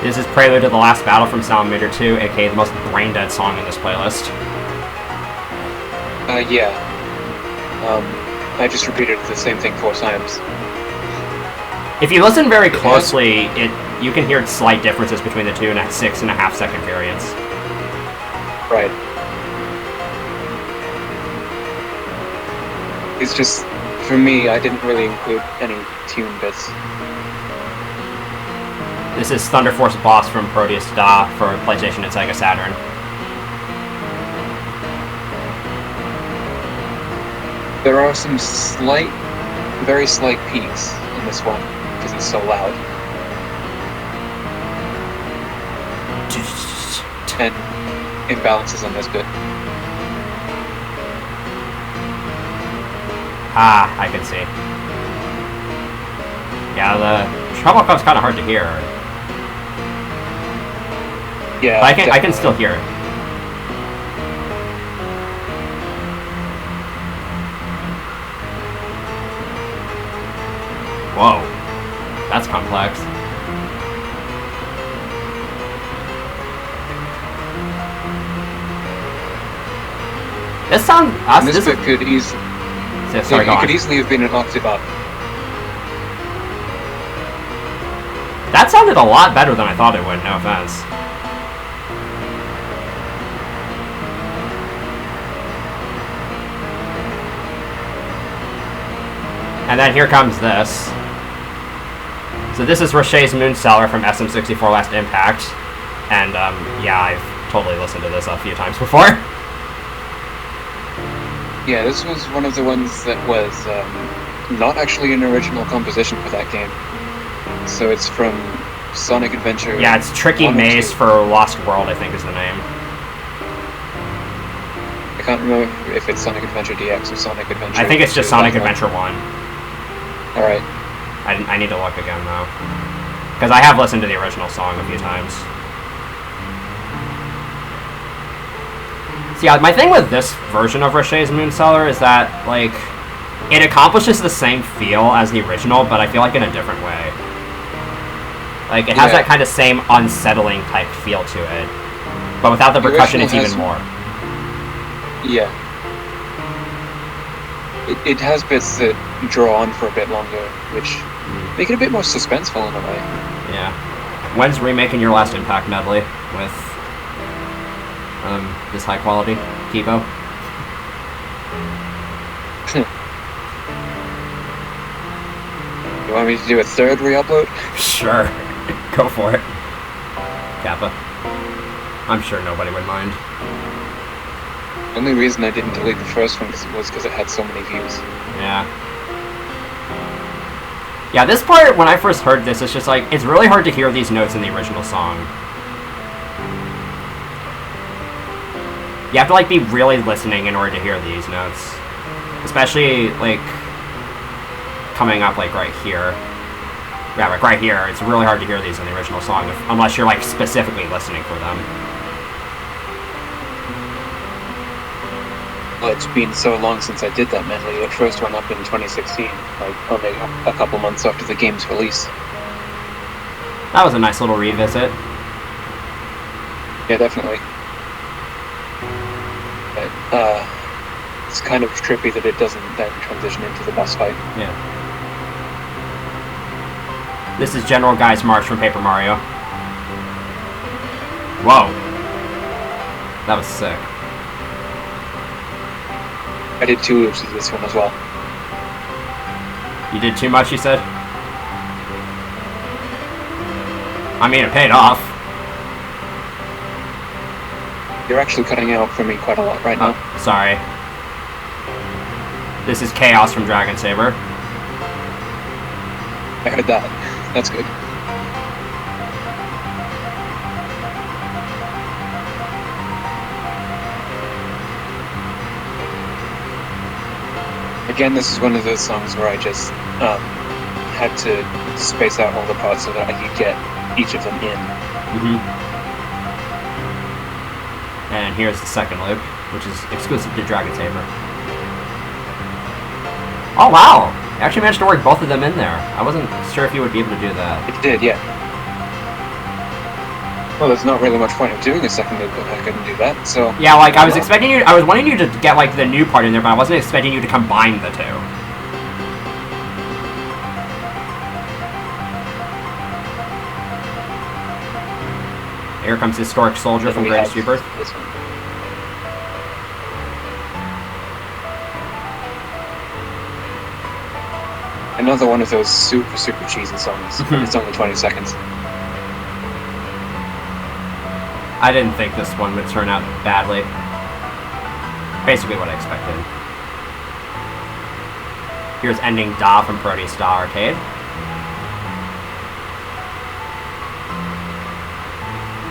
S1: This is Prelude to the Last Battle from Sound Meter 2, aka the most brain-dead song in this playlist.
S2: Yeah. I just repeated the same thing 4 times.
S1: If you listen very closely, you can hear slight differences between the two in 6.5 second periods.
S2: Right. It's just, for me, I didn't really include any tune bits.
S1: This is Thunder Force Boss from Proteus Da for PlayStation and Sega Saturn.
S2: There are some slight, very slight peaks in this one, because it's so loud. And imbalances on this bit.
S1: Ah, I can see. Yeah, the treble clef's kind of hard to hear.
S2: Yeah,
S1: But I can still hear it. Whoa, that's complex. This sounds.
S2: This bit could easily.
S1: Sorry,
S2: it could easily have been an octave up.
S1: That sounded a lot better than I thought it would. No offense. And then here comes this. So this is Roche's Moonseller from SM64 Last Impact. And, yeah, I've totally listened to this a few times before.
S2: Yeah, this was one of the ones that was not actually an original composition for that game. So it's from Sonic Adventure.
S1: Yeah, it's Tricky Maze for Lost World, I think is the name.
S2: I can't remember if it's Sonic Adventure DX or Sonic Adventure.
S1: I think it's just Sonic Adventure 1.
S2: Alright.
S1: I need to look again, though. Because I have listened to the original song a few times. So yeah, my thing with this version of Roche's Moonseller is that, like, it accomplishes the same feel as the original, but I feel like in a different way. Like, it has that kind of same unsettling type feel to it. But without the percussion, it's even more.
S2: Yeah. It has bits that draw on for a bit longer, which make it a bit more suspenseful in a way.
S1: Yeah. When's remaking your Last Impact medley with this high quality Kibo?
S2: You want me to do a third re-upload?
S1: Sure. Go for it. Kappa. I'm sure nobody would mind.
S2: The only reason I didn't delete the first one was because it had so many views.
S1: Yeah. Yeah, this part, when I first heard this, it's just like, it's really hard to hear these notes in the original song. You have to, like, be really listening in order to hear these notes. Especially, like, coming up, like, right here. Yeah, like, right here. It's really hard to hear these in the original song, unless you're, like, specifically listening for them.
S2: Well, it's been so long since I did that medley. It first went up in 2016, like, only a couple months after the game's release.
S1: That was a nice little revisit.
S2: Yeah, definitely. But, it's kind of trippy that it doesn't then transition into the boss fight.
S1: Yeah. This is General Guy's March from Paper Mario. Whoa. That was sick.
S2: I did 2 loops of this one as well.
S1: You did too much, you said? I mean, it paid off.
S2: You're actually cutting out for me quite a lot right now.
S1: Sorry. This is Chaos from Dragon Saber.
S2: I heard that. That's good. Again, this is one of those songs where I just had to space out all the parts so that I could get each of them in.
S1: And here's the second loop, which is exclusive to Dragon Saber. Oh wow! You actually managed to work both of them in there. I wasn't sure if you would be able to do that.
S2: It did, yeah. Well, there's not really much point of doing a second loop if I couldn't do that, so...
S1: Yeah, like, I was wanting you to get, like, the new part in there, but I wasn't expecting you to combine the two. Here comes Historic Soldier from Greatest Rebirth.
S2: This one. Another one of those super, super cheesy songs. It's only 20 seconds.
S1: I didn't think this one would turn out badly. Basically what I expected. Here's Ending Da from Proteus Da Arcade.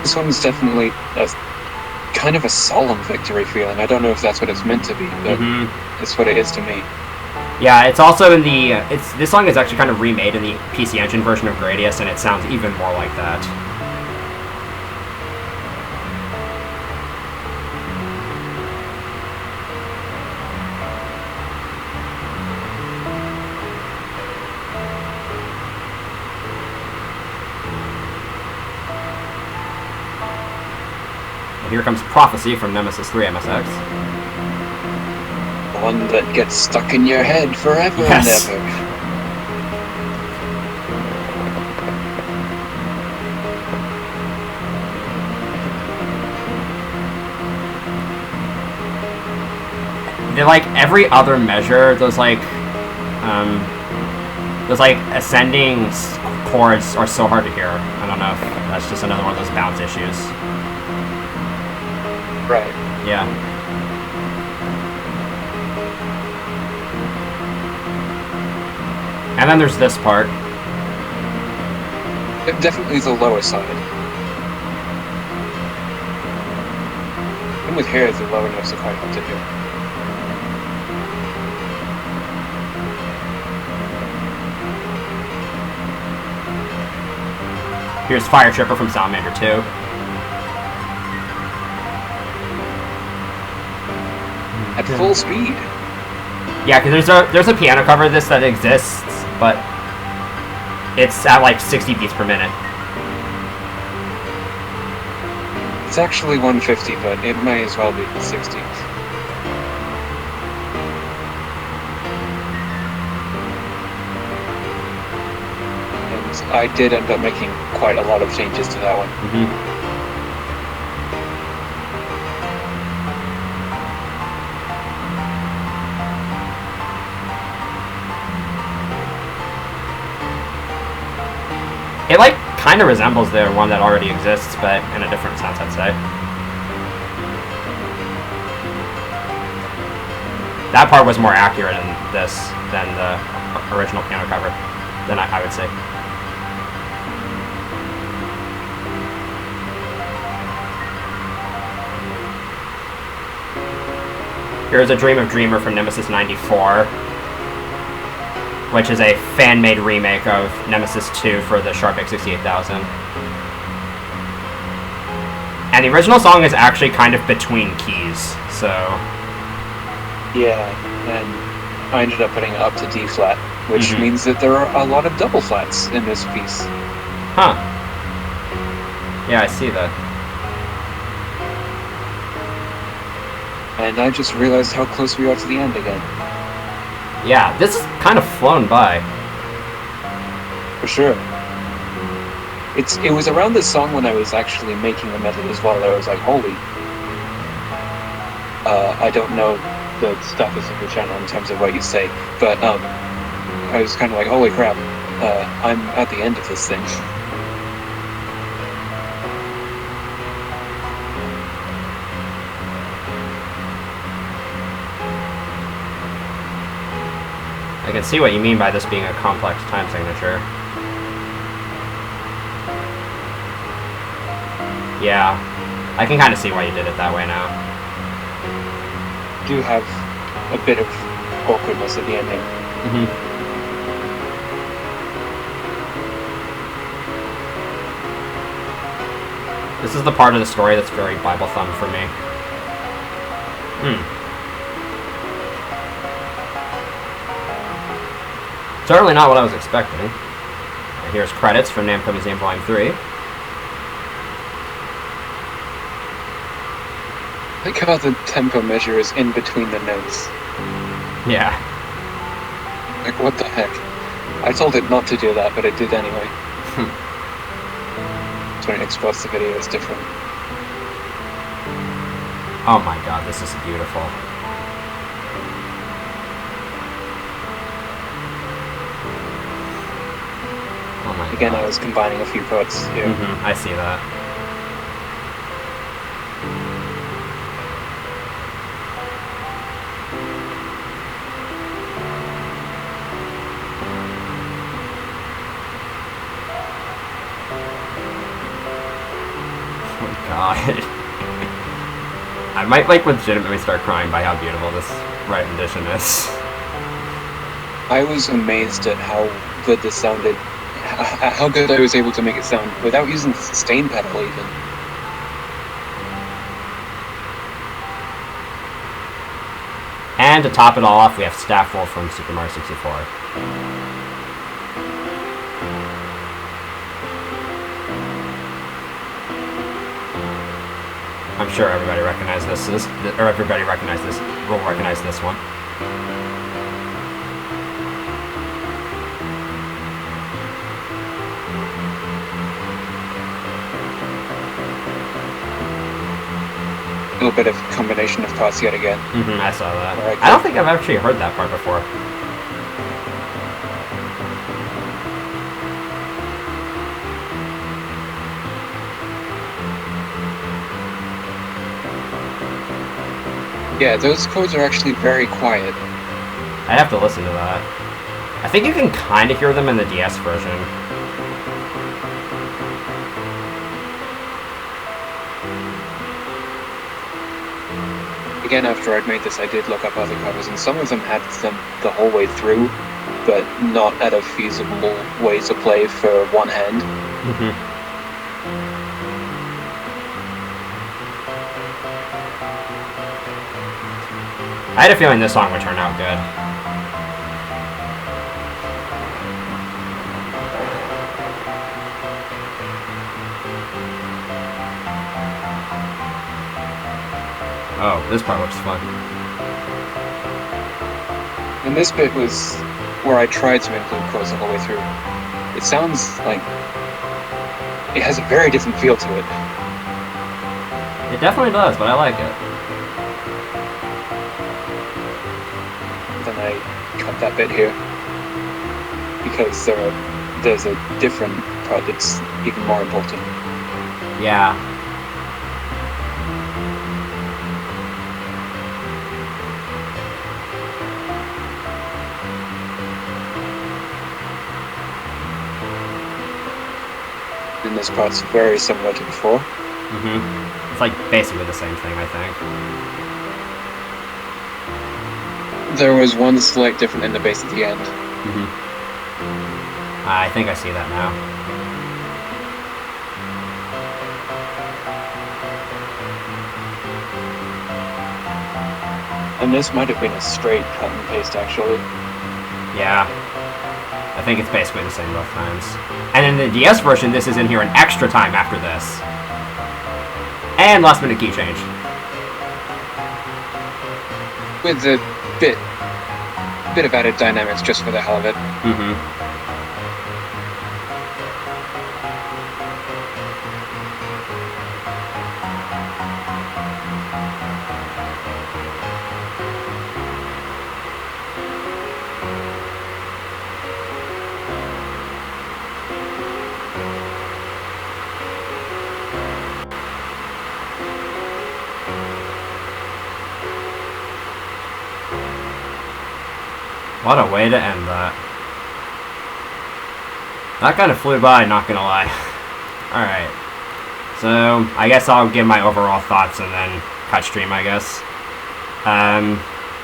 S2: This one's definitely a kind of a solemn victory feeling. I don't know if that's what it's meant to be, but it's what it is to me.
S1: Yeah, it's also in the this song is actually kind of remade in the PC Engine version of Gradius, and it sounds even more like that. And here comes Prophecy from Nemesis 3 MSX.
S2: One that gets stuck in your head forever
S1: Yes.
S2: and ever.
S1: They're like every other measure. Those like ascending chords are so hard to hear. I don't know if that's just another one of those bounce issues.
S2: Right.
S1: Yeah. And then there's this part.
S2: Definitely the lower side. And with here, the lower notes are quite hard to hear.
S1: Here's Fire Tripper from Salamander 2.
S2: At full speed.
S1: Yeah, because there's a piano cover of this that exists, but it's at like 60 beats per minute.
S2: It's actually 150, but it may as well be 60. And I did end up making quite a lot of changes to that one.
S1: Mm-hmm. It like kind of resembles the one that already exists, but in a different sense, I'd say. That part was more accurate in this than the original piano cover, than I would say. Here's A Dream of Dreamer from Nemesis 94. Which is a fan-made remake of Nemesis 2 for the Sharp X68000. And the original song is actually kind of between keys, so...
S2: Yeah, and I ended up putting it up to D flat, which
S1: Mhm.
S2: means that there are a lot of double flats in this piece.
S1: Huh. Yeah, I see that.
S2: And I just realized how close we are to the end again.
S1: Yeah, this is kind of flown by.
S2: For sure. It was around this song when I was actually making the method as well that I was like, holy. I don't know the status of the channel in terms of what you say, but I was kind of like, holy crap, I'm at the end of this thing.
S1: I can see what you mean by this being a complex time signature. Yeah, I can kind of see why you did it that way now.
S2: Do have a bit of awkwardness at the ending.
S1: Mm-hmm. This is the part of the story that's very Bible thumb for me. Certainly not what I was expecting. Here's credits for Namco Museum Volume 3.
S2: I like how the tempo measure is in between the notes.
S1: Yeah.
S2: Like, what the heck? I told it not to do that, but it did anyway. So when it exports the video, it's different.
S1: Oh my god, this is beautiful. Oh my
S2: Again,
S1: god.
S2: I was combining a few parts here.
S1: I see that. Oh my god. I might like legitimately start crying by how beautiful this right rendition is.
S2: I was amazed at how good this sounded, how good I was able to make it sound without using the sustain pedal even.
S1: And to top it all off, we have Staff Wolf from Super Mario 64. I'm sure everybody recognizes this, or everybody will recognize this one.
S2: A little bit of combination of parts yet again.
S1: I saw that.
S2: Right,
S1: I don't think I've actually heard that part before.
S2: Yeah, those chords are actually very quiet.
S1: I'd have to listen to that. I think you can kind of hear them in the DS version.
S2: Again, after I'd made this, I did look up other covers, and some of them had them the whole way through, but not at a feasible way to play for one hand.
S1: I had a feeling this song would turn out good. Oh, this part looks fun.
S2: And this bit was where I tried to include chords the whole way through. It sounds like it has a very different feel to it.
S1: It definitely does, but I like it.
S2: Then I cut that bit here because there's a different part that's even more important.
S1: Yeah.
S2: And this part's very similar to before.
S1: It's like basically the same thing, I think.
S2: There was one slight difference in the bass at the end.
S1: I think I see that now.
S2: And this might have been a straight cut and paste, actually.
S1: Yeah. I think it's basically the same both times. And in the DS version, this is in here an extra time after this. And last minute key change.
S2: With a bit of added dynamics just for the hell of it.
S1: What a way to end that. That kind of flew by, not gonna lie. Alright. So, I guess I'll give my overall thoughts and then cut stream, I guess.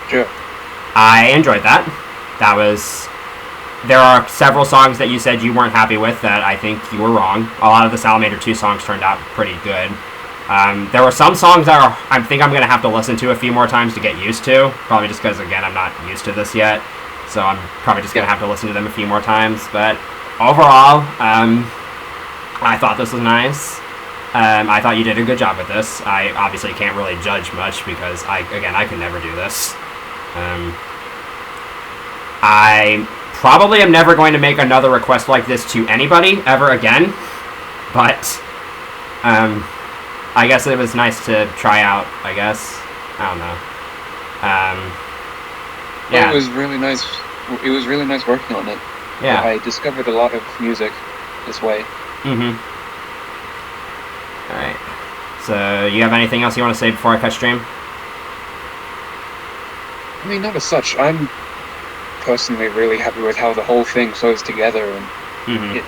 S2: Sure.
S1: I enjoyed that. There are several songs that you said you weren't happy with that I think you were wrong. A lot of the Salamander 2 songs turned out pretty good. There were some songs that I think I'm going to have to listen to a few more times to get used to. Probably just because, again, I'm not used to this yet. So I'm probably just going to have to listen to them a few more times. But overall, I thought this was nice. I thought you did a good job with this. I obviously can't really judge much because, I could never do this. I probably am never going to make another request like this to anybody ever again. But I guess it was nice to try out, I guess. I don't know. Yeah.
S2: It was really nice. It was really nice working on it.
S1: Yeah.
S2: I discovered a lot of music this way.
S1: Alright. So, you have anything else you want to say before I cut stream?
S2: I mean, not as such. I'm personally really happy with how the whole thing flows together, and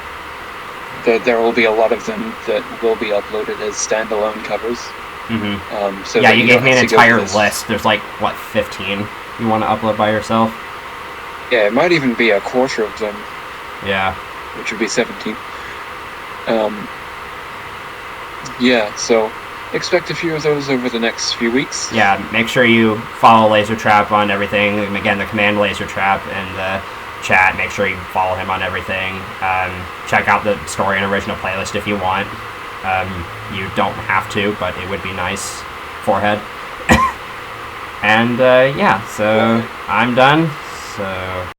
S2: there will be a lot of them that will be uploaded as standalone covers. So
S1: yeah, you gave me an entire list. There's like, what, 15 you want to upload by yourself?
S2: Yeah, it might even be a quarter of them,
S1: Yeah.
S2: which would be 17. Yeah, so expect a few of those over the next few weeks.
S1: Yeah, make sure you follow LaserTrap on everything. And again, the command LaserTrap in the chat. Make sure you follow him on everything. Check out the story and original playlist if you want. You don't have to, but it would be nice. Forehead. And yeah, so I'm done. So